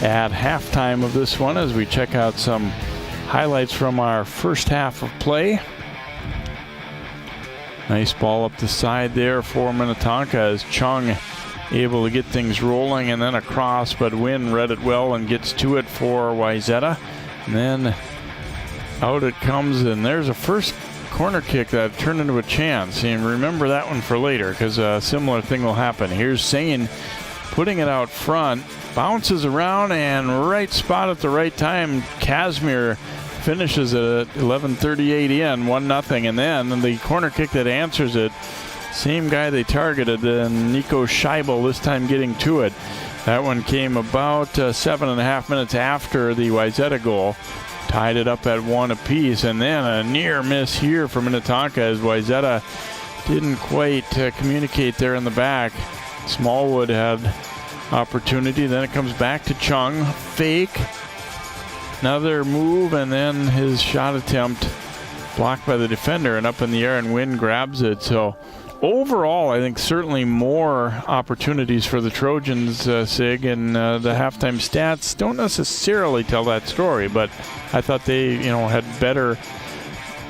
at halftime of this one as we check out some highlights from our first half of play. Nice ball up the side there for Minnetonka as Chung able to get things rolling, and then across, but Wynn read it well and gets to it for Wayzata. And then out it comes, and there's a first corner kick that turned into a chance. And remember that one for later, because a similar thing will happen. Here's Sane putting it out front, bounces around, and right spot at the right time. Kazmir finishes it at 11:38 in, 1-0. And then the corner kick that answers it, same guy they targeted, Nico Scheibel, this time getting to it. That one came about 7.5 minutes after the Wayzata goal. Tied it up at 1 apiece, and then a near miss here for Minnetonka as Wayzata didn't quite communicate there in the back. Smallwood had opportunity, then it comes back to Chung. Fake, another move, and then his shot attempt blocked by the defender and up in the air, and Wynn grabs it. So overall, I think certainly more opportunities for the Trojans, Sig, and the halftime stats don't necessarily tell that story, but I thought they, had better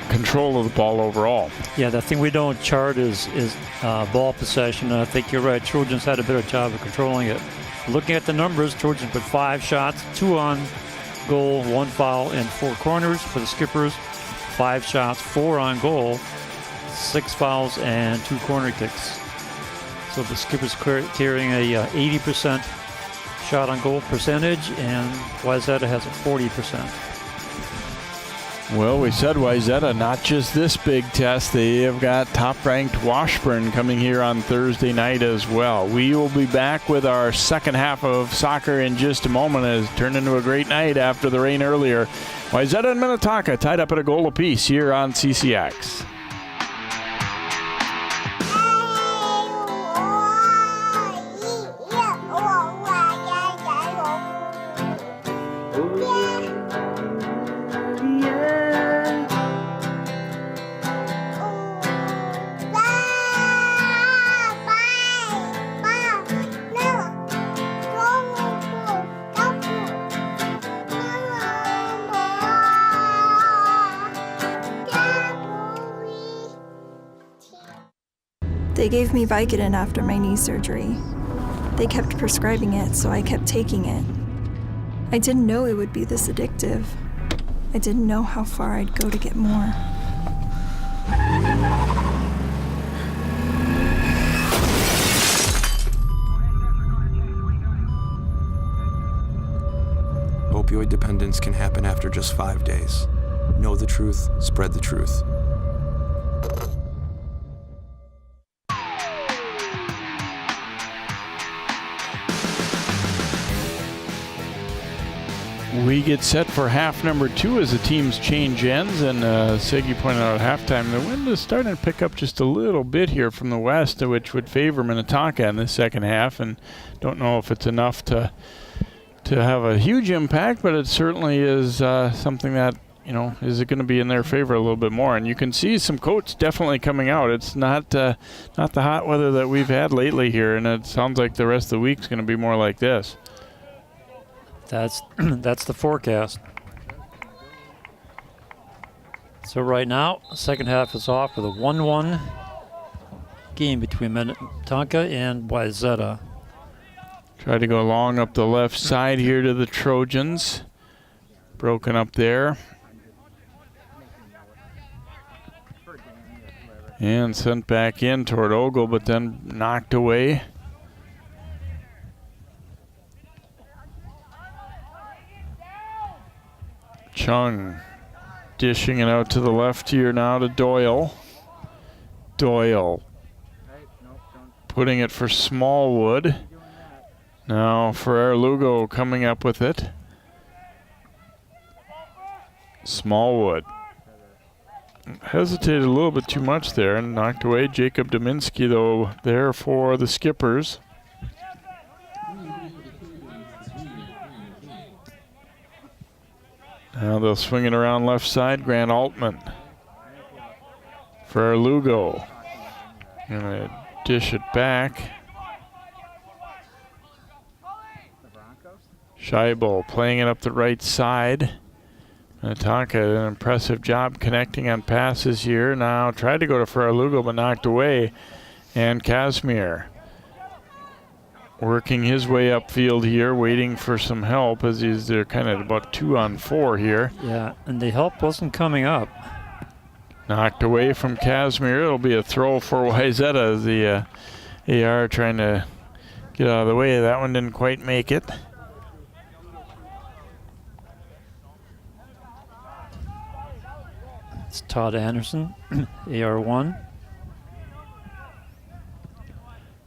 control of the ball overall. Yeah, the thing we don't chart is ball possession, and I think you're right. Trojans had a better job of controlling it. Looking at the numbers, Trojans put 5 shots, 2 on goal, 1 foul, and 4 corners. For the Skippers, 5 shots, 4 on goal, 6 fouls, and 2 corner kicks. So the Skippers carrying a 80% shot on goal percentage, and Wayzata has a 40%. Well, we said Wayzata, not just this big test. They have got top-ranked Washburn coming here on Thursday night as well. We will be back with our second half of soccer in just a moment, as it turned into a great night after the rain earlier. Wayzata and Minnetonka tied up at a goal apiece here on CCX. They gave me Vicodin after my knee surgery. They kept prescribing it, so I kept taking it. I didn't know it would be this addictive. I didn't know how far I'd go to get more. Opioid dependence can happen after just 5 days. Know the truth, spread the truth. We get set for half number 2 as the teams change ends, and Siggy pointed out at halftime the wind is starting to pick up just a little bit here from the west, which would favor Minnetonka in the second half, and don't know if it's enough to have a huge impact, but it certainly is something that is going to be in their favor a little bit more. And you can see some coats definitely coming out. It's not the hot weather that we've had lately here, and it sounds like the rest of the week's going to be more like this. That's the forecast. So right now, the second half is off with a 1-1 game between Minnetonka and Wayzata. Try to go long up the left side here to the Trojans. Broken up there. And sent back in toward Ogle, but then knocked away. Chung dishing it out to the left here now to Doyle. Doyle putting it for Smallwood. Now Ferreiro Lugo coming up with it. Smallwood hesitated a little bit too much there and knocked away. Jacob Dominski, though, there for the Skippers. Now they'll swing it around left side. Grant Altman for Lugo. Gonna dish it back. Scheibel playing it up the right side. Minnetonka, an impressive job connecting on passes here. Now tried to go to Ferreiro Lugo, but knocked away. And Kazmir working his way upfield here, waiting for some help as they're kind of about 2-on-4 here. Yeah, and the help wasn't coming up. Knocked away from Kazmir. It'll be a throw for Wayzata as the AR trying to get out of the way. That one didn't quite make it. It's Todd Anderson, AR1.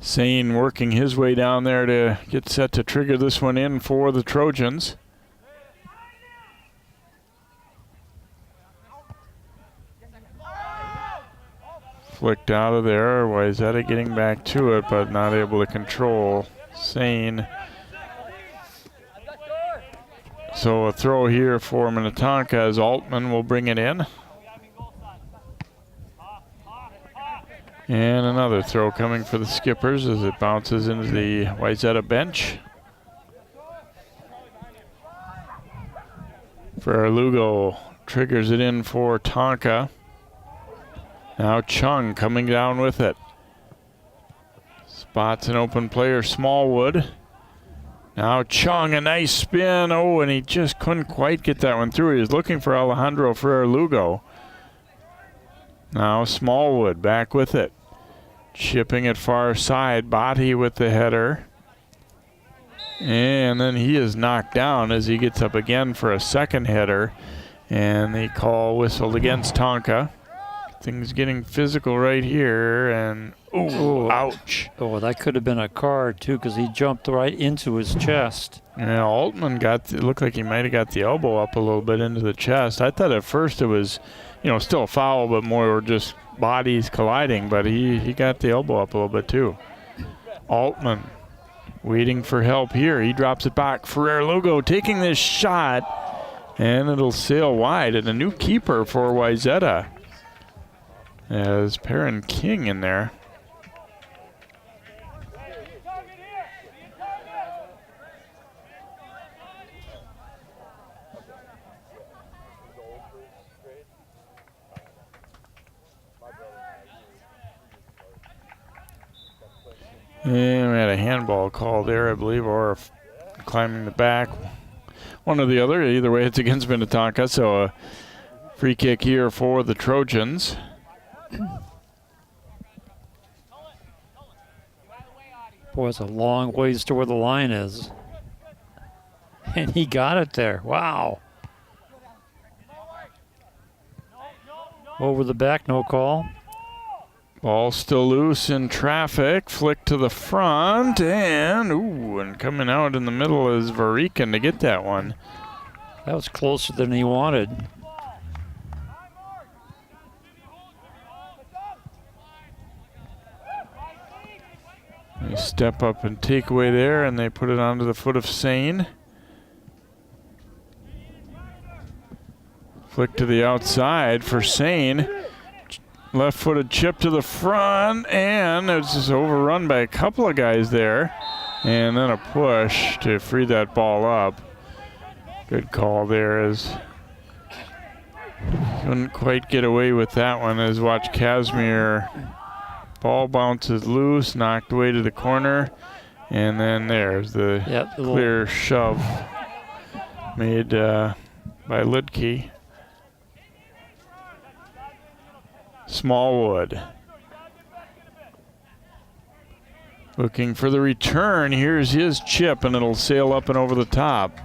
Sane working his way down there to get set to trigger this one in for the Trojans. Flicked out of there. Wayzata getting back to it, but not able to control Sane. So a throw here for Minnetonka as Altman will bring it in. And another throw coming for the Skippers as it bounces into the Wayzata bench. For Lugo, triggers it in for Tonka. Now Chung coming down with it. Spots an open player, Smallwood. Now Chung, a nice spin. Oh, and he just couldn't quite get that one through. He was looking for Alejandro Ferreiro Lugo. Now Smallwood back with it. Chipping it far side. Body with the header. And then he is knocked down as he gets up again for a second header. And the call whistled against Tonka. Things getting physical right here, and oh, ouch. Oh, that could have been a card too, because he jumped right into his chest. Yeah, Altman it looked like he might have got the elbow up a little bit into the chest. I thought at first it was, still a foul, but more just bodies colliding, but he got the elbow up a little bit too. Altman waiting for help here. He drops it back. Ferreiro Lugo taking this shot, and it'll sail wide, and a new keeper for Wayzata. As Perrin King in there. And we had a handball call there, I believe, or climbing the back. One or the other. Either way, it's against Minnetonka, so a free kick here for the Trojans. Boy, it's a long ways to where the line is. And he got it there. Wow. Over the back, no call. Ball still loose in traffic. Flick to the front. And coming out in the middle is Varikan to get that one. That was closer than he wanted. They step up and take away there, and they put it onto the foot of Sane. Flick to the outside for Sane. Left-footed chip to the front, and it's just overrun by a couple of guys there. And then a push to free that ball up. Good call there as couldn't quite get away with that one as watch Kazmir. Ball bounces loose, knocked away to the corner, and then there's the clear shove made by Lidke. Smallwood looking for the return. Here's his chip, and it'll sail up and over the top.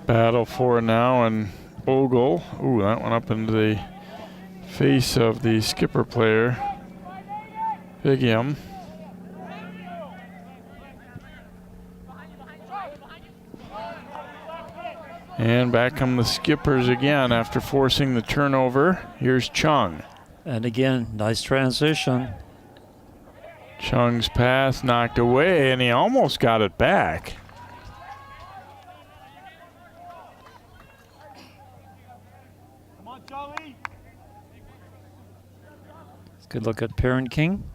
Battle for now, and Ogle. Ooh, that one up into the face of the skipper player. Big M. And back come the Skippers again after forcing the turnover. Here's Chung. And again, nice transition. Chung's pass knocked away, and he almost got it back. Good look at Perrin King.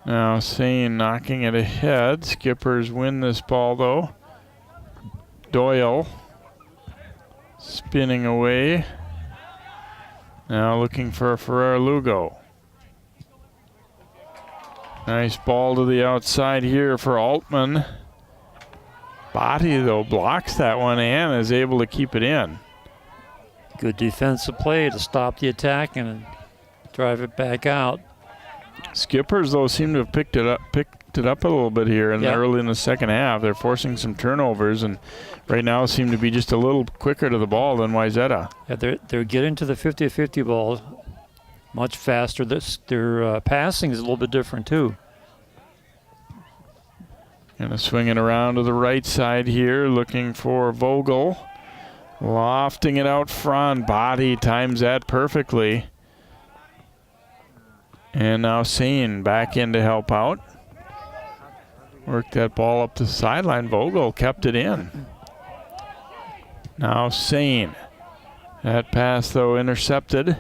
Now Sane knocking it ahead. Skippers win this ball though. Doyle spinning away. Now looking for Ferreiro Lugo. Nice ball to the outside here for Altman. Body though blocks that one and is able to keep it in. Good defensive play to stop the attack and drive it back out. Skippers though seem to have picked it up a little bit here early in the second half. They're forcing some turnovers and right now seem to be just a little quicker to the ball than Wayzata. Yeah, they're getting to the 50-50 ball much faster. Their passing is a little bit different too. Gonna swing it around to the right side here, looking for Vogel. Lofting it out front. Body times that perfectly. And now Sane back in to help out. Worked that ball up the sideline. Vogel kept it in. Now Sane. That pass, though, intercepted.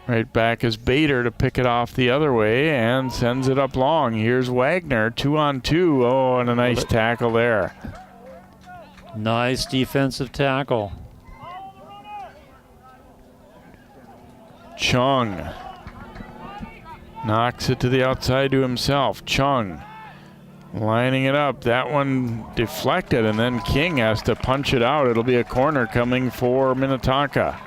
Right back is Bader to pick it off the other way and sends it up long. Here's Wagner, 2-on-2. Oh, and a nice tackle there. Nice defensive tackle. Chung knocks it to the outside to himself. Chung lining it up. That one deflected, and then King has to punch it out. It'll be a corner coming for Minnetonka.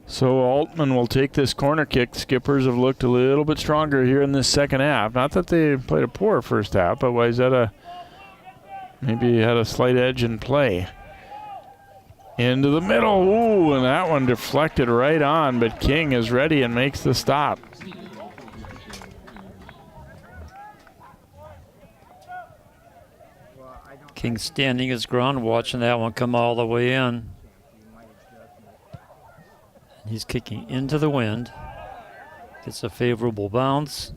So Altman will take this corner kick. Skippers have looked a little bit stronger here in this second half. Not that they played a poor first half, but Wayzata maybe had a slight edge in play. Into the middle. Ooh, and that one deflected right on, but King is ready and makes the stop. King standing his ground, watching that one come all the way in. He's kicking into the wind. Gets a favorable bounce.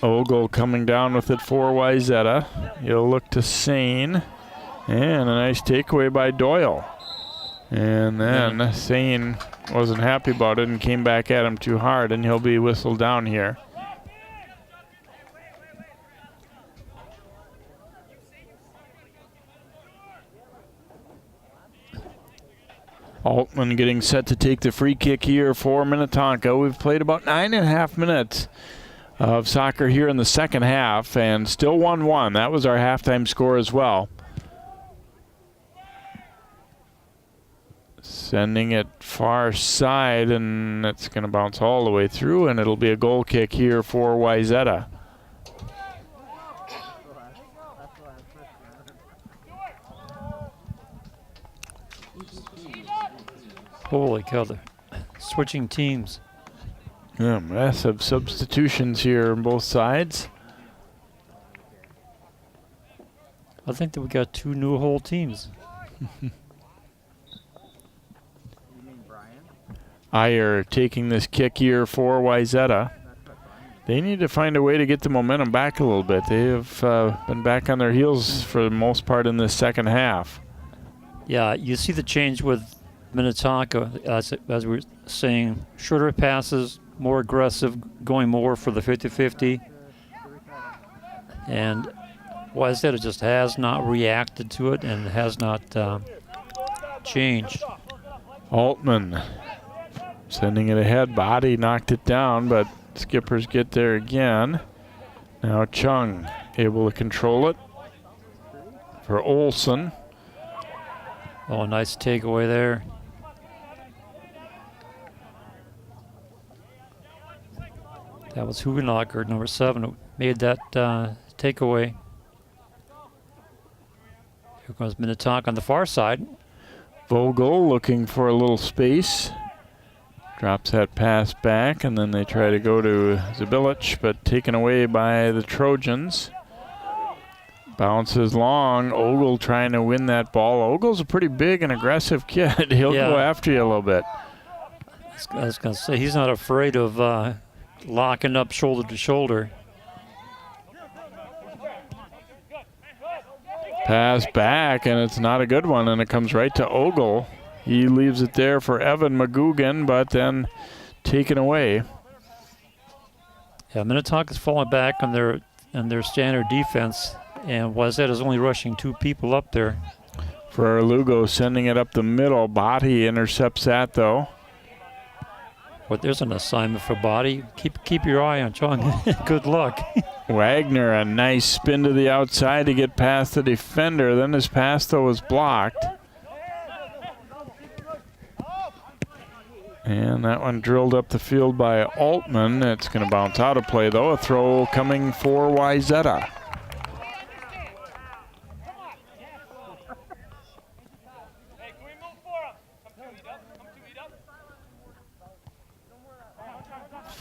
Ogle coming down with it for Wayzata. He'll look to Sane. And a nice takeaway by Doyle. And then Sane wasn't happy about it and came back at him too hard, and he'll be whistled down here. Altman getting set to take the free kick here for Minnetonka. We've played about 9.5 minutes of soccer here in the second half, and still 1-1. That was our halftime score as well. Sending it far side, and it's going to bounce all the way through, and it'll be a goal kick here for Wayzata. Holy cow, they're switching teams. Yeah, massive substitutions here on both sides. I think that we got two new whole teams. Iyer taking this kick here for Wayzata. They need to find a way to get the momentum back a little bit. They have been back on their heels for the most part in this second half. Yeah, you see the change with Minnetonka, as we were saying, shorter passes, more aggressive, going more for the 50-50. And Wayzata just has not reacted to it and has not changed. Altman sending it ahead. Body knocked it down, but Skippers get there again. Now Chung able to control it for Olsen. Oh, nice takeaway there. That was Hugenocker, number 7, who made that takeaway. Here comes Minnetonka on the far side. Vogel looking for a little space. Drops that pass back, and then they try to go to Zabilich, but taken away by the Trojans. Bounces long. Ogle trying to win that ball. Ogle's a pretty big and aggressive kid. He'll go after you a little bit. I was going to say, he's not afraid of locking up shoulder to shoulder. Pass back, and it's not a good one, and it comes right to Ogle. He leaves it there for Evan McGugan, but then taken away. Yeah, Minnetonka's falling back on their standard defense, and Wayzata's only rushing 2 people up there. For Lugo sending it up the middle. Body intercepts that, though. But there's an assignment for Body. Keep your eye on Chung. Good luck. Wagner, a nice spin to the outside to get past the defender. Then his pass, though, was blocked. And that one drilled up the field by Altman. It's going to bounce out of play, though. A throw coming for Wayzata.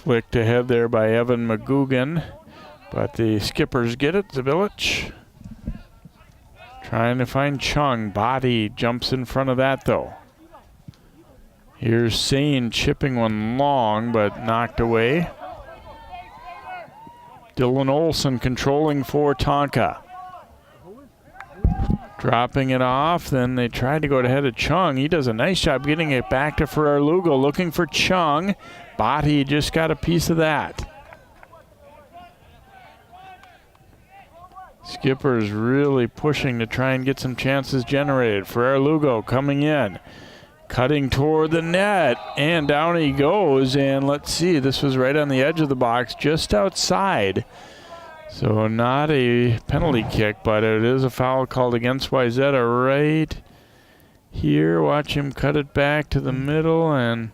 Flicked ahead there by Evan McGugan, but the Skippers get it, Zabilich. Trying to find Chung. Body jumps in front of that though. Here's Sane chipping one long, but knocked away. Dylan Olson controlling for Tonka. Dropping it off, then they tried to go ahead of Chung. He does a nice job getting it back to Ferreiro Lugo, looking for Chung. Body just got a piece of that. Skippers really pushing to try and get some chances generated. Ferreiro Lugo coming in, cutting toward the net, and down he goes. And let's see, this was right on the edge of the box, just outside. So not a penalty kick, but it is a foul called against Wayzata right here. Watch him cut it back to the middle, and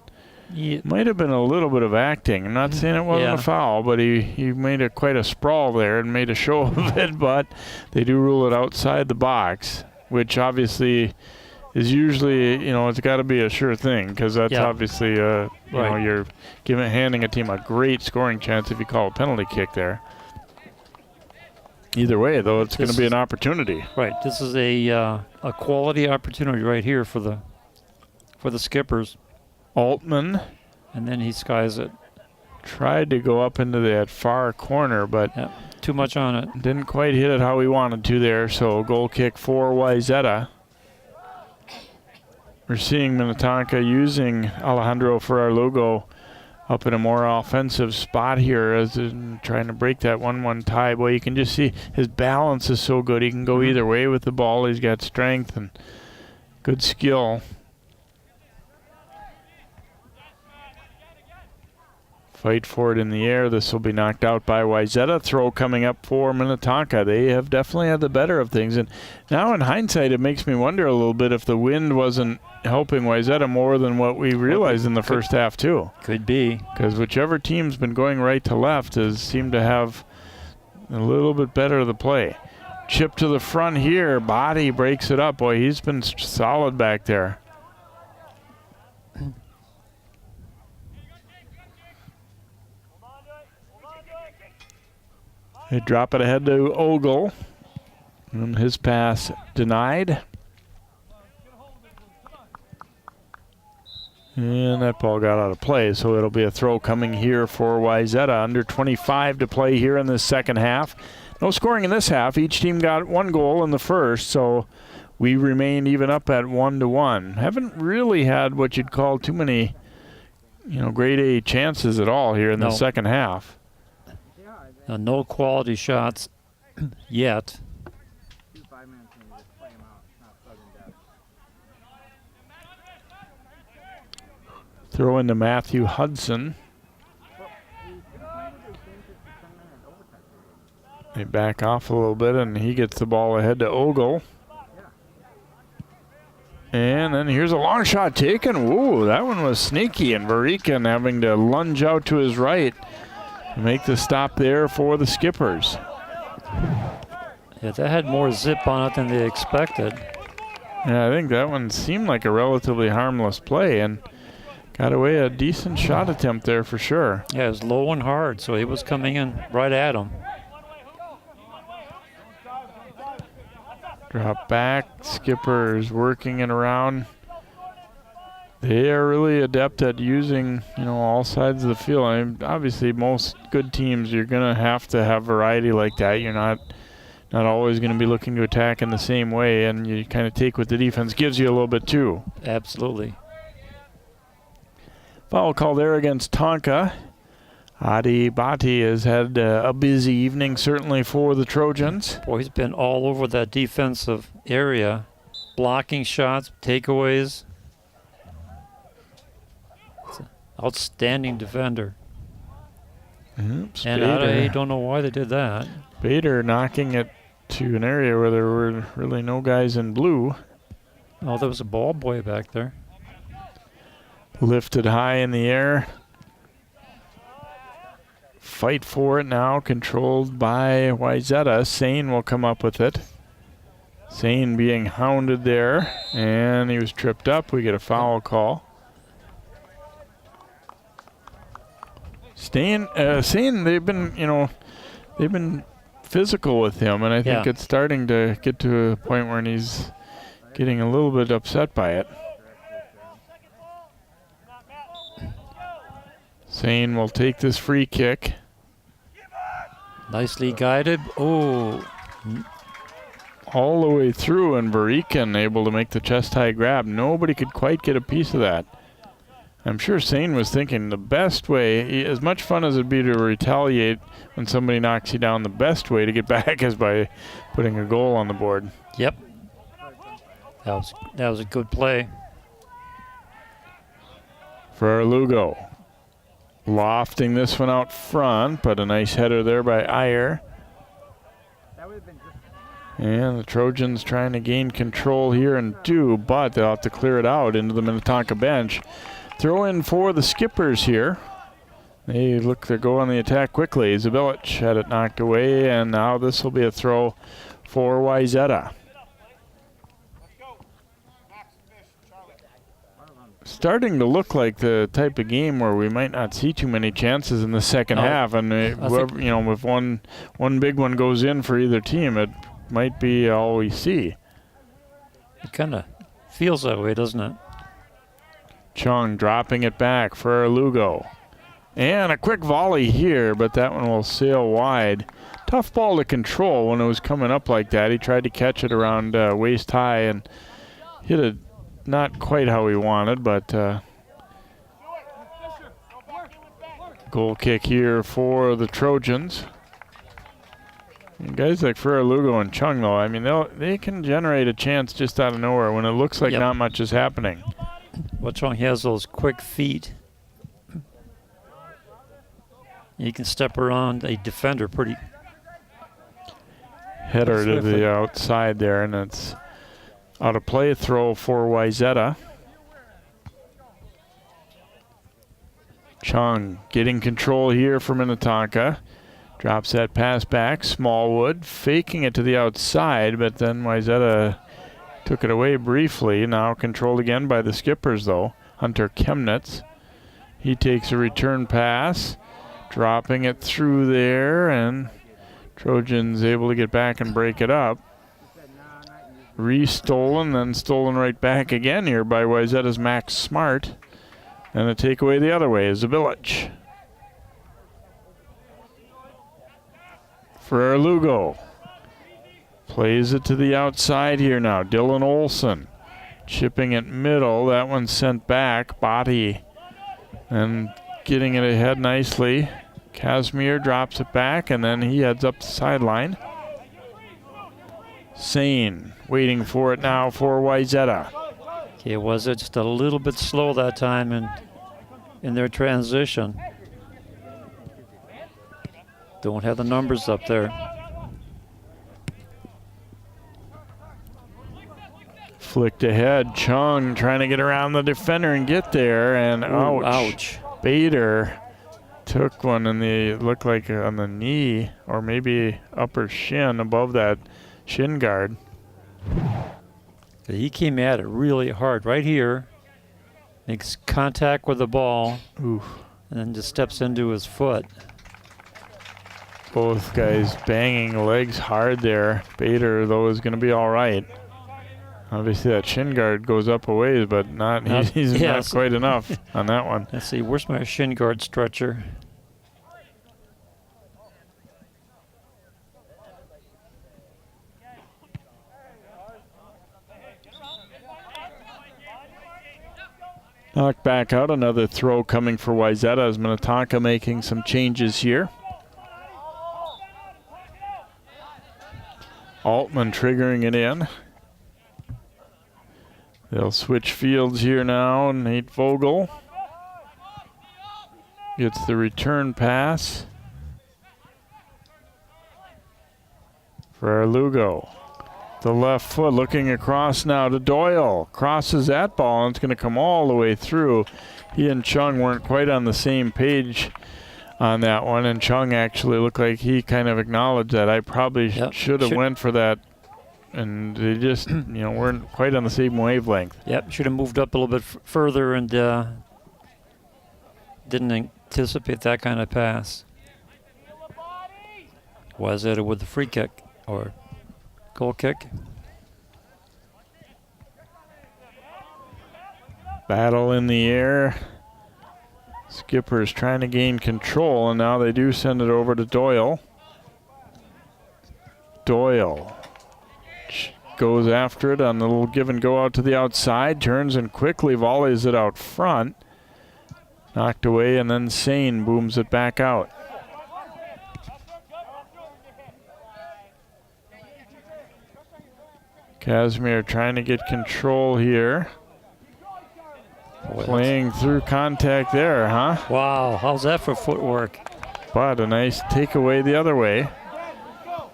it might have been a little bit of acting. I'm not saying it wasn't a foul, but he made quite a sprawl there and made a show of it, but they do rule it outside the box, which obviously is usually, it's got to be a sure thing, because that's obviously, you know, you're handing a team a great scoring chance if you call a penalty kick there. Either way, though, it's going to be an opportunity. Right. This is a quality opportunity right here for the Skippers. Altman. And then he skies it. Tried to go up into that far corner, but too much on it. Didn't quite hit it how he wanted to there, so goal kick for Wayzata. We're seeing Minnetonka using Alejandro Ferreiro Lugo up in a more offensive spot here as in trying to break that 1-1 tie. Boy, you can just see his balance is so good. He can go either way with the ball. He's got strength and good skill. Fight for it in the air. This will be knocked out by Wayzata. Throw coming up for Minnetonka. They have definitely had the better of things. And now in hindsight, it makes me wonder a little bit if the wind wasn't helping Wayzata more than what we realized in the first half too. Could be. Because whichever team's been going right to left has seemed to have a little bit better of the play. Chip to the front here. Body breaks it up. Boy, he's been solid back there. They drop it ahead to Ogle. And his pass denied. And that ball got out of play, so it'll be a throw coming here for Wayzata. Under 25 to play here in the second half. No scoring in this half. Each team got one goal in the first, so we remained even up at 1-1. Haven't really had what you'd call too many, grade A chances at all here in the second half. No quality shots yet. Throw into Matthew Hudson. They back off a little bit, and he gets the ball ahead to Ogle. And then here's a long shot taken. Whoa, that one was sneaky, and Varikin having to lunge out to his right. Make the stop there for the Skippers. Yeah, that had more zip on it than they expected. Yeah, I think that one seemed like a relatively harmless play and got away a decent shot attempt there for sure. Yeah, it was low and hard, so he was coming in right at him. Drop back, Skippers working it around. They are really adept at using, all sides of the field. I mean, obviously, most good teams, you're going to have variety like that. You're not always going to be looking to attack in the same way, and you kind of take what the defense gives you a little bit too. Absolutely. Foul call there against Tonka. Adi Bhatti has had a busy evening, certainly for the Trojans. Boy, he's been all over that defensive area, blocking shots, takeaways. Outstanding defender. Oops, and I don't know why they did that. Bader knocking it to an area where there were really no guys in blue. Oh, there was a ball boy back there. Lifted high in the air. Fight for it now, controlled by Wayzata. Sane will come up with it. Sane being hounded there, and he was tripped up. We get a foul call. saying they've been physical with him, and I think it's starting to get to a point where he's getting a little bit upset by it. Sane will take this free kick. Nicely guided. Oh. All the way through, and Varikin able to make the chest-high grab. Nobody could quite get a piece of that. I'm sure Sane was thinking the best way, as much fun as it'd be to retaliate when somebody knocks you down, the best way to get back is by putting a goal on the board. Yep. That was a good play. For Lugo. Lofting this one out front, but a nice header there by Iyer. And the Trojans trying to gain control here and do, but they'll have to clear it out into the Minnetonka bench. Throw in for the Skippers here. They're going on the attack quickly. Zabilic had it knocked away, and now this will be a throw for Wayzata. Starting to look like the type of game where we might not see too many chances in the second half, and whoever, if one big one goes in for either team, it might be all we see. It kind of feels that way, doesn't it? Chung dropping it back for Lugo. And a quick volley here, but that one will sail wide. Tough ball to control when it was coming up like that. He tried to catch it around waist high and hit it not quite how he wanted, but goal kick here for the Trojans. And guys like Lugo and Chung, though, I mean, they can generate a chance just out of nowhere when it looks like not much is happening. Well, Chung has those quick feet. He can step around a defender pretty. Header to the outside there, and it's out of play. Throw for Wayzata. Chung getting control here for Minnetonka. Drops that pass back. Smallwood faking it to the outside, but then Wayzata took it away briefly. Now controlled again by the Skippers, though. Hunter Chemnitz. He takes a return pass, dropping it through there, and Trojans able to get back and break it up. Restolen, then stolen right back again here by Wayzata's Max Smart. And a takeaway the other way is Zabilic. For Lugo. Plays it to the outside here now. Dylan Olson chipping it middle. That one sent back. Body. And getting it ahead nicely. Kazmir drops it back, and then he heads up the sideline. Sane waiting for it now for Wayzata. Okay, was it just a little bit slow that time in their transition? Don't have the numbers up there. Flicked ahead. Chung trying to get around the defender and get there, and ouch. Bader took one in the, looked like on the knee or maybe upper shin above that shin guard. He came at it really hard right here. Makes contact with the ball. Oof. And then just steps into his foot. Both guys banging legs hard there. Bader, though, is going to be all right. Obviously, that shin guard goes up a ways, but he's not quite enough on that one. Let's see, where's my shin guard stretcher? Knocked back out, another throw coming for Wayzata as Minnetonka making some changes here. Altman triggering it in. They'll switch fields here now. Nate Vogel gets the return pass for Lugo. The left foot looking across now to Doyle. Crosses that ball, and it's going to come all the way through. He and Chung weren't quite on the same page on that one, and Chung actually looked like he kind of acknowledged that. I probably should have went for that, and they just weren't quite on the same wavelength. Yep, should have moved up a little bit further and didn't anticipate that kind of pass. Wayzata with the free kick or goal kick. Battle in the air. Skipper's trying to gain control, and now they do send it over to Doyle. Doyle goes after it on the little give and go out to the outside, turns and quickly volleys it out front. Knocked away, and then Sane booms it back out. Kazmir trying to get control here. Playing through contact there, huh? Wow, how's that for footwork? But a nice takeaway the other way.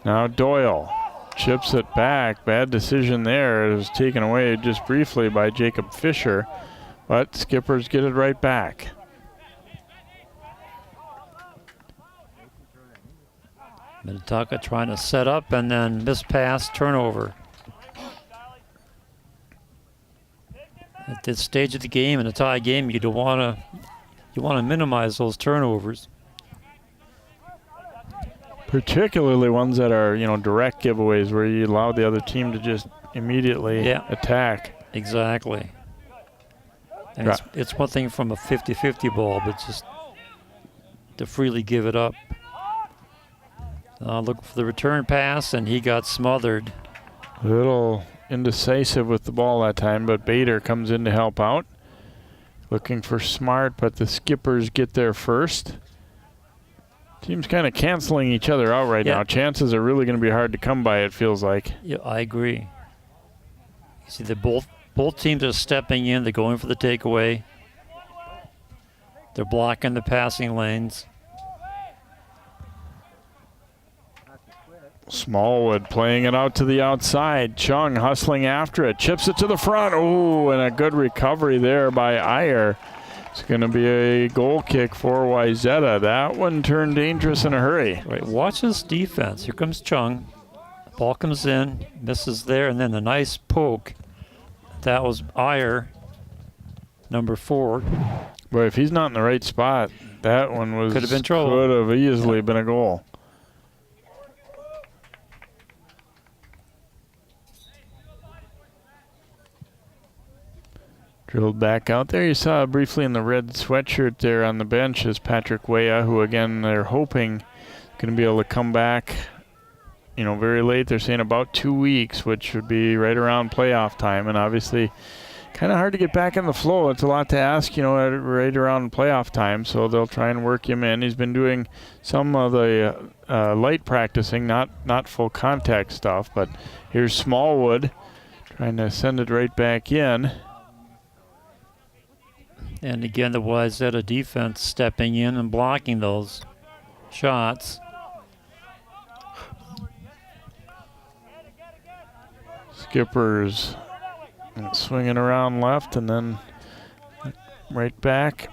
Now Doyle chips it back. Bad decision there. It was taken away just briefly by Jacob Fisher, but Skippers get it right back. Minnetonka trying to set up and then miss pass, turnover. At this stage of the game, in a tie game, you want to minimize those turnovers. Particularly ones that are, direct giveaways where you allow the other team to just immediately attack. Exactly. And it's one thing from a 50-50 ball, but just to freely give it up. Looking for the return pass, and he got smothered. A little indecisive with the ball that time, but Bader comes in to help out. Looking for Smart, but the Skippers get there first. Teams kind of canceling each other out right now. Chances are really going to be hard to come by, it feels like. Yeah, I agree. You see, both teams are stepping in. They're going for the takeaway. They're blocking the passing lanes. Smallwood playing it out to the outside. Chung hustling after it. Chips it to the front. Oh, and a good recovery there by Iyer. It's going to be a goal kick for Wayzata. That one turned dangerous in a hurry. Right, watch this defense. Here comes Chung. Ball comes in, misses there, and then a nice poke. That was Iyer, number 4. But if he's not in the right spot, that one could have been trouble. Could have easily been a goal. Drilled back out there. You saw briefly in the red sweatshirt there on the bench is Patrick Weah, who again they're hoping is going to be able to come back, very late. They're saying about 2 weeks, which would be right around playoff time. And obviously kind of hard to get back in the flow. It's a lot to ask, right around playoff time. So they'll try and work him in. He's been doing some of the light practicing, not full contact stuff. But here's Smallwood trying to send it right back in. And again, the Wayzata defense stepping in and blocking those shots. Skippers swinging around left and then right back.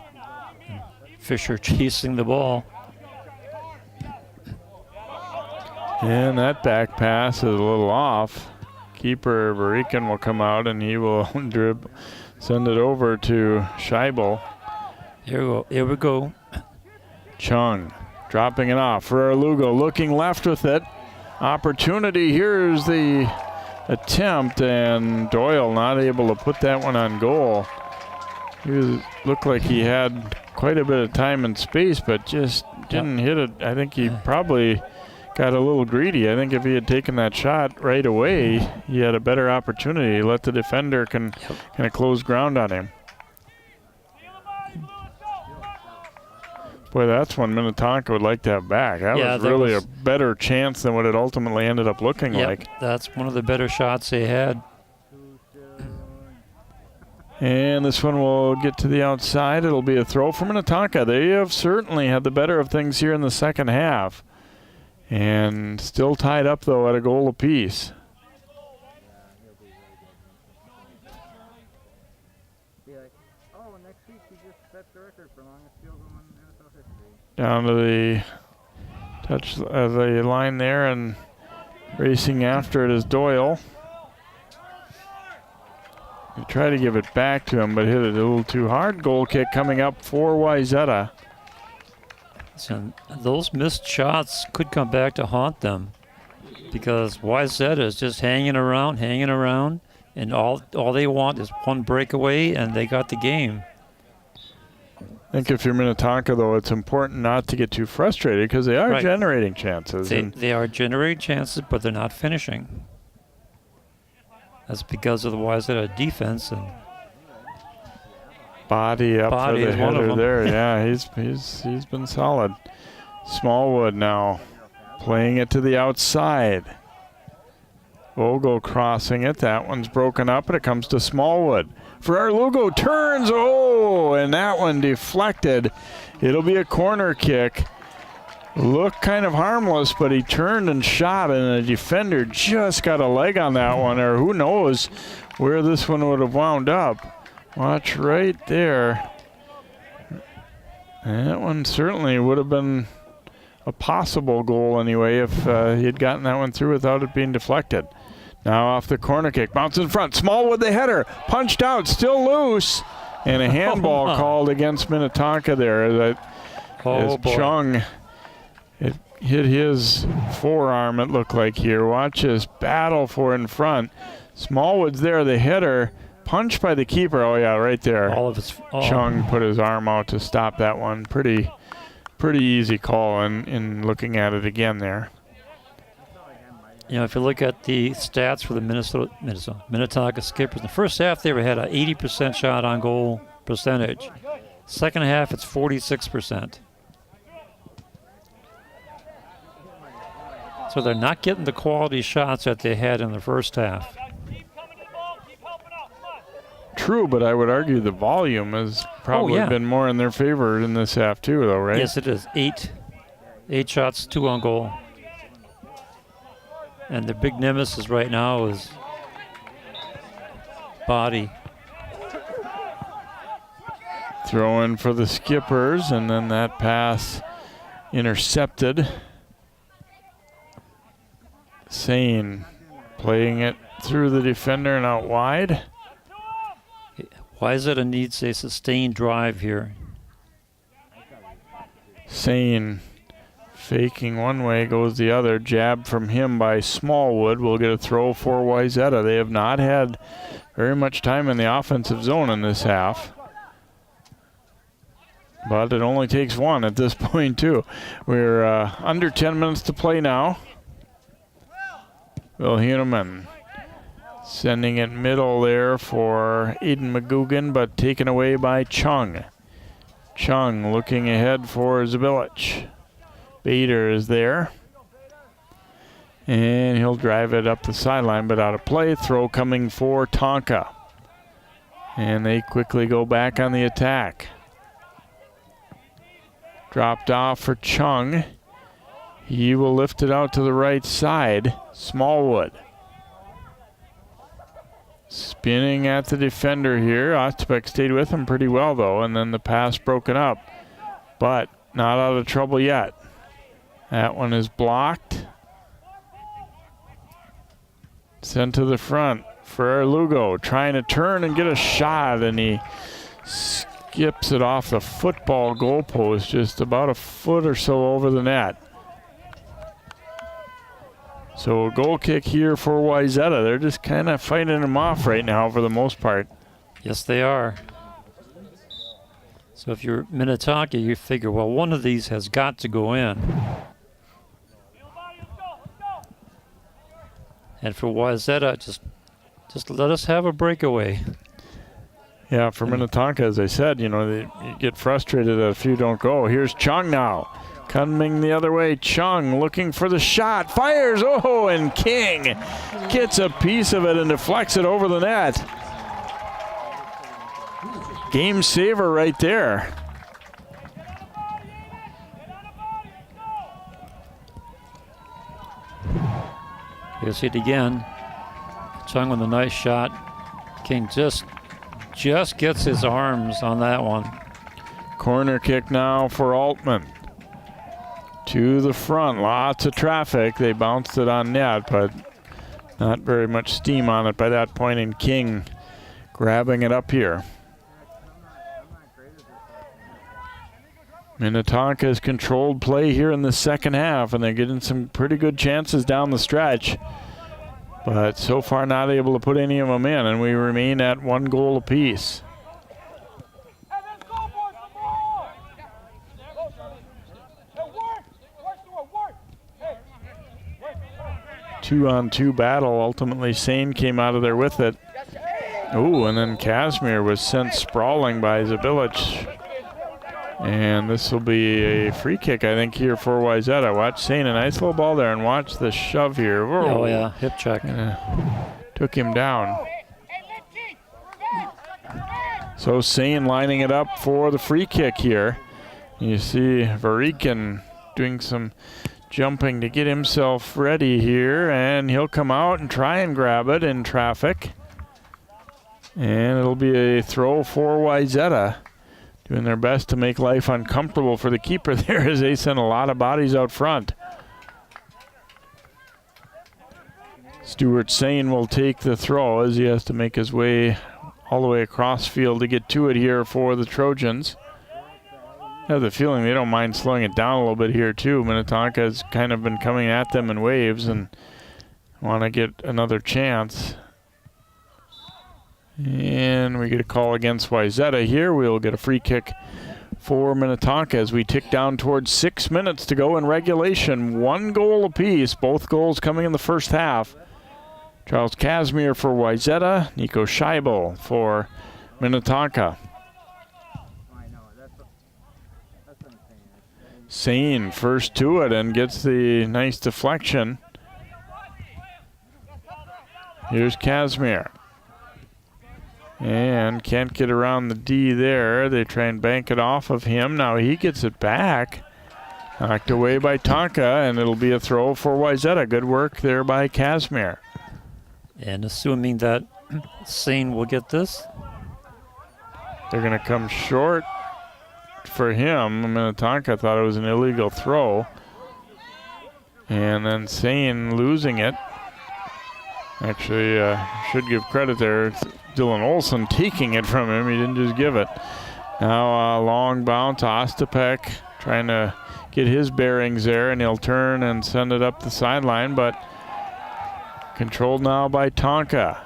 Fisher chasing the ball. And that back pass is a little off. Keeper Barikan will come out and he will send it over to Scheibel. Here we go. Chung dropping it off. Ferreiro Lugo looking left with it. Opportunity. Here's the attempt, and Doyle not able to put that one on goal. Looked like he had quite a bit of time and space, but just didn't hit it. I think he probably got a little greedy. I think if he had taken that shot right away, he had a better opportunity. Let the defender kind of close ground on him. Boy, that's one Minnetonka would like to have back. That was really a better chance than what it ultimately ended up looking like. That's one of the better shots they had. And this one will get to the outside. It'll be a throw for Minnetonka. They have certainly had the better of things here in the second half. And still tied up, though, at a goal apiece. Down to the touch of the line there, and racing after it is Doyle. They try to give it back to him, but hit it a little too hard. Goal kick coming up for Wayzata. So those missed shots could come back to haunt them because Wayzata is just hanging around, and all they want is one breakaway, and they got the game. I think if you're Minnetonka, though, it's important not to get too frustrated because they are generating chances. They are generating chances, but they're not finishing. That's because of the Wayzata defense and Body up for the header there. Yeah, he's been solid. Smallwood now playing it to the outside. Lugo crossing it. That one's broken up, and it comes to Smallwood. Ferreiro Lugo turns. Oh, and that one deflected. It'll be a corner kick. Looked kind of harmless, but he turned and shot, and the defender just got a leg on that one, or who knows where this one would have wound up. Watch right there. And that one certainly would have been a possible goal anyway if he had gotten that one through without it being deflected. Now off the corner kick, bounce in front. Smallwood the header, punched out, still loose. And a handball called against Minnetonka there. As Chung, it hit his forearm, it looked like here. Watch this battle for in front. Smallwood's there, the header. Punched by the keeper. Oh, yeah, right there. Chung put his arm out to stop that one. Pretty easy call in looking at it again there. You know, if you look at the stats for the Minnetonka Skippers, in the first half they had an 80% shot on goal percentage. Second half, it's 46%. So they're not getting the quality shots that they had in the first half. True, but I would argue the volume has probably been more in their favor in this half too, though, right? Yes, it is. Eight shots, 2 on goal. And the big nemesis right now is Body. Throw in for the Skippers, and then that pass intercepted. Sane playing it through the defender and out wide. Wayzata needs a sustained drive here. Sane faking one way, goes the other. Jab from him by Smallwood. Will get a throw for Wayzata. They have not had very much time in the offensive zone in this half. But it only takes one at this point, too. We're under 10 minutes to play now. Wilhelman sending it middle there for Aiden McGugan, but taken away by Chung. Chung looking ahead for Zabilich. Bader is there. And he'll drive it up the sideline, but out of play. Throw coming for Tonka. And they quickly go back on the attack. Dropped off for Chung. He will lift it out to the right side. Smallwood. Spinning at the defender here. Ostapek stayed with him pretty well, though, and then the pass broken up. But not out of trouble yet. That one is blocked. Sent to the front. Ferreiro Lugo trying to turn and get a shot, and he skips it off the football goalpost, just about a foot or so over the net. So a goal kick here for Wayzata. They're just kind of fighting him off right now for the most part. Yes, they are. So if you're Minnetonka, you figure, well, one of these has got to go in. And for Wayzata, just let us have a breakaway. Yeah, for Minnetonka, as I said, you know, you get frustrated that a few don't go. Here's Chung now. Coming the other way, Chung looking for the shot, fires, oh, and King gets a piece of it and deflects it over the net. Game saver right there. You'll see it again. Chung with a nice shot. King just gets his arms on that one. Corner kick now for Altman. To the front, lots of traffic. They bounced it on net, but not very much steam on it by that point, and King grabbing it up here. Minnetonka's controlled play here in the second half, and they're getting some pretty good chances down the stretch. But so far not able to put any of them in, and we remain at 1 goal apiece. 2-on-2 battle. Ultimately, Sane came out of there with it. Ooh, and then Kazmir was sent sprawling by Zabilich. And this will be a free kick, I think, here for Wayzata. Watch Sane, a nice little ball there, and watch the shove here. Whoa. Oh, yeah, hip check. Took him down. So Sane lining it up for the free kick here. You see Varikin doing some jumping to get himself ready here, and he'll come out and try and grab it in traffic. And it'll be a throw for Wayzata, doing their best to make life uncomfortable for the keeper there as they send a lot of bodies out front. Stuart Sane will take the throw as he has to make his way all the way across field to get to it here for the Trojans. I have the feeling they don't mind slowing it down a little bit here too. Minnetonka has kind of been coming at them in waves and want to get another chance. And we get a call against Wayzata here. We'll get a free kick for Minnetonka as we tick down towards 6 minutes to go in regulation. 1 goal apiece, both goals coming in the first half. Charles Kazmir for Wayzata, Nico Scheibel for Minnetonka. Sane first to it and gets the nice deflection. Here's Kazmir. And can't get around the D there. They try and bank it off of him. Now he gets it back. Knocked away by Tonka, and it'll be a throw for Wayzata. Good work there by Kazmir. And assuming that Sane will get this. They're going to come short for him. Minnetonka thought it was an illegal throw. And then Sane losing it. Actually, should give credit there. Dylan Olsen taking it from him. He didn't just give it. Now a long bounce to Ostapek, trying to get his bearings there, and he'll turn and send it up the sideline, but controlled now by Tonka.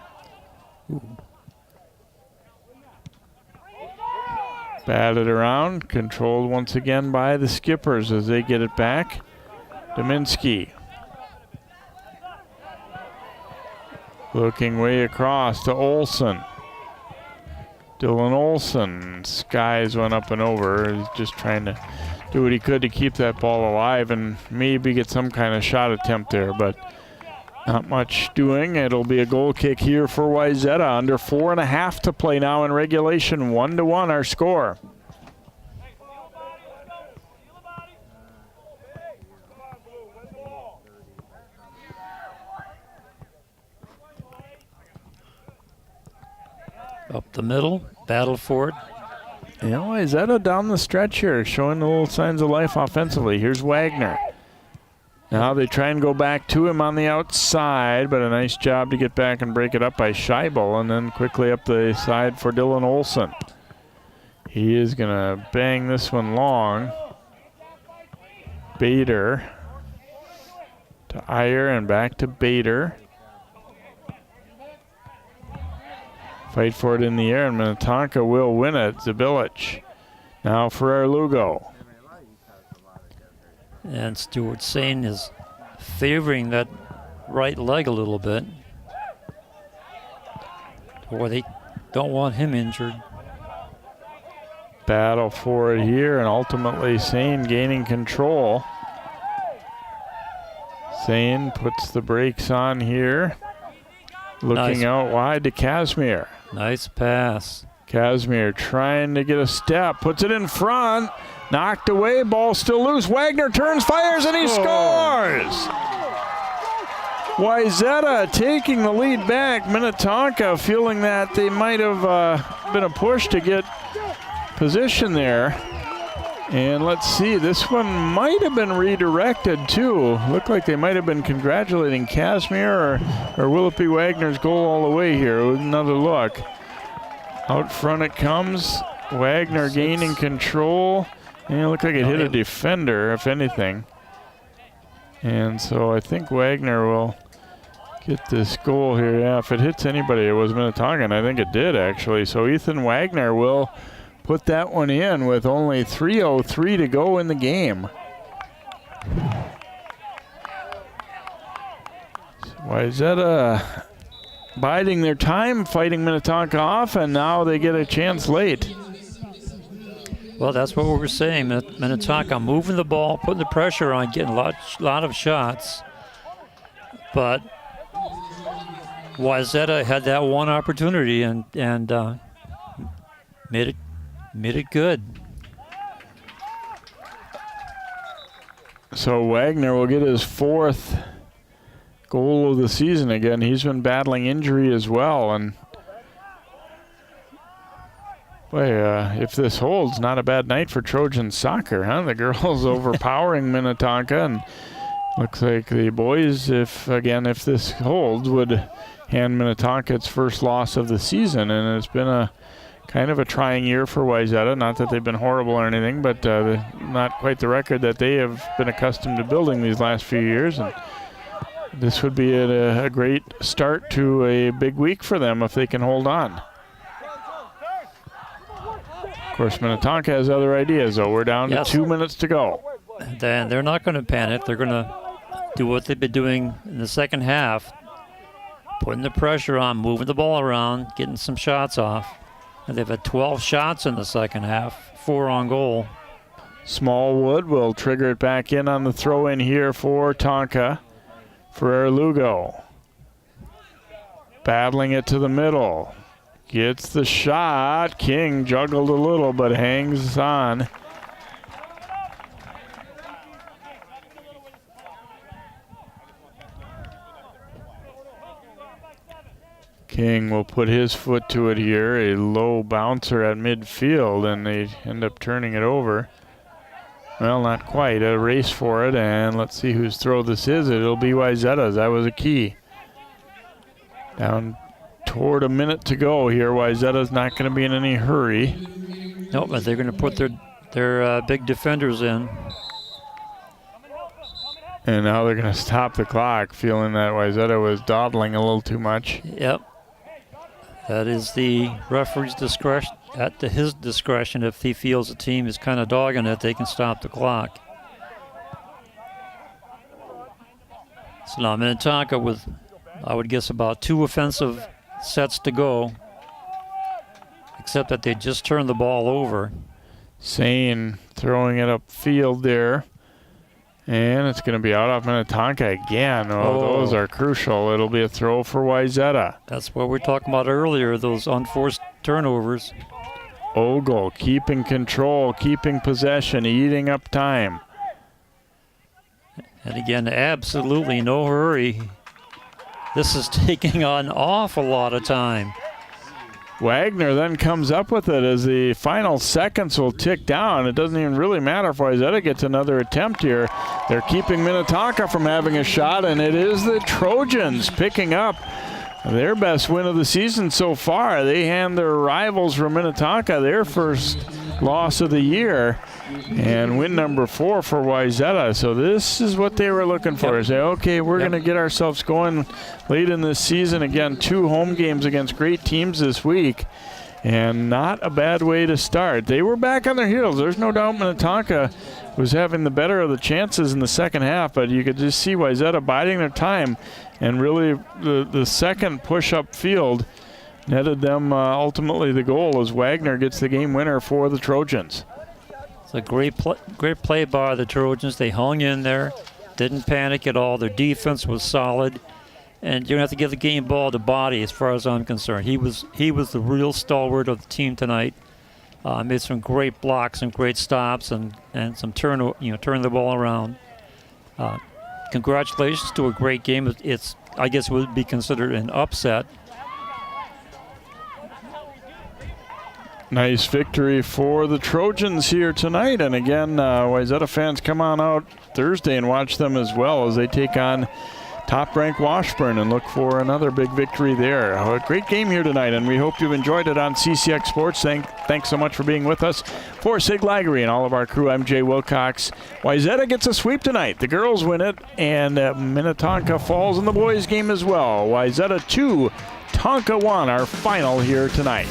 Batted around, controlled once again by the Skippers as they get it back. Dominski. Looking way across to Olsen. Dylan Olsen. Skies went up and over. He's just trying to do what he could to keep that ball alive and maybe get some kind of shot attempt there, but not much doing. It'll be a goal kick here for Wayzata. Under 4.5 to play now in regulation. 1-1 our score. Up the middle, battle for it. Yeah, Wayzata down the stretch here, showing a little signs of life offensively. Here's Wagner. Now they try and go back to him on the outside, but a nice job to get back and break it up by Scheibel, and then quickly up the side for Dylan Olsen. He is going to bang this one long. Bader to Iyer and back to Bader. Fight for it in the air, and Minnetonka will win it. Zabilich. Now Ferreiro Lugo. And Stuart Sane is favoring that right leg a little bit. Or they don't want him injured. Battle for it here, and ultimately Sane gaining control. Sane puts the brakes on here. Looking out wide to Kazmir. Nice pass. Kazmir trying to get a step, puts it in front, knocked away, ball still loose. Wagner turns, fires, and he scores! Wayzata taking the lead back. Minnetonka feeling that they might have been a push to get position there. And let's see, this one might have been redirected too. Looked like they might have been congratulating Kazmir or will it be Wagner's goal all the way here? With another look. Out front it comes. Wagner gaining control. Yeah, it looked like it hit a defender, if anything. And so I think Wagner will get this goal here. Yeah, if it hits anybody, it was Minnetonka, and I think it did, actually. So Ethan Wagner will put that one in with only 3:03 to go in the game. Wayzata biding their time, fighting Minnetonka off, and now they get a chance late. Well, that's what we were saying. Minnetonka moving the ball, putting the pressure on, getting a lot of shots. But Wayzata had that one opportunity and made it good. So Wagner will get his 4th goal of the season again. He's been battling injury as well, and boy, if this holds, not a bad night for Trojan soccer, huh? The girls overpowering Minnetonka, and looks like the boys, if this holds, would hand Minnetonka its first loss of the season. And it's been a kind of a trying year for Wayzata. Not that they've been horrible or anything, but not quite the record that they have been accustomed to building these last few years. And this would be a great start to a big week for them if they can hold on. Of course, Minnetonka has other ideas, though. We're down to 2 minutes to go. Then they're not going to panic. They're going to do what they've been doing in the second half, putting the pressure on, moving the ball around, getting some shots off. And they've had 12 shots in the second half, 4 on goal. Smallwood will trigger it back in on the throw-in here for Tonka. Ferreiro Lugo battling it to the middle. Gets the shot. King juggled a little, but hangs on. King will put his foot to it here. A low bouncer at midfield, and they end up turning it over. Well, not quite. A race for it, and let's see whose throw this is. It'll be Wayzata's. That was a key. Down toward a minute to go here. Wayzata's not going to be in any hurry. No, but they're going to put their big defenders in. And now they're going to stop the clock, feeling that Wayzata was dawdling a little too much. Yep. That is the referee's discretion. At his discretion, if he feels the team is kind of dogging it, they can stop the clock. So now Minnetonka with, I would guess, about 2 offensive sets to go, except that they just turned the ball over. Sane throwing it upfield there. And it's going to be out off Minnetonka again. Oh, those are crucial. It'll be a throw for Wayzata. That's what we were talking about earlier, those unforced turnovers. Ogle keeping control, keeping possession, eating up time. And again, absolutely no hurry. This is taking an awful lot of time. Wagner then comes up with it as the final seconds will tick down. It doesn't even really matter if Wayzata gets another attempt here. They're keeping Minnetonka from having a shot, and it is the Trojans picking up their best win of the season so far. They hand their rivals from Minnetonka their first loss of the year, and win number 4 for Wayzata. So this is what they were looking for. Say, okay, we're going to get ourselves going late in this season. Again, 2 home games against great teams this week, and not a bad way to start. They were back on their heels. There's no doubt Minnetonka was having the better of the chances in the second half, but you could just see Wayzata biding their time, and really the second push up field netted them ultimately the goal as Wagner gets the game winner for the Trojans. It's a great play by the Trojans. They hung in there, didn't panic at all. Their defense was solid, and you're gonna have to give the game ball to Body as far as I'm concerned. He was the real stalwart of the team tonight. Made some great blocks, some great stops, and some turn the ball around. Congratulations to a great game. It's, I guess, would be considered an upset. Nice victory for the Trojans here tonight. And again, Wayzata fans, come on out Thursday and watch them as well as they take on top-ranked Washburn and look for another big victory there. A great game here tonight, and we hope you've enjoyed it on CCX Sports. Thanks so much for being with us. For Sig Lagery and all of our crew, I'm Jay Wilcox. Wayzata gets a sweep tonight. The girls win it, and Minnetonka falls in the boys' game as well. Wayzata 2, Tonka 1, our final here tonight.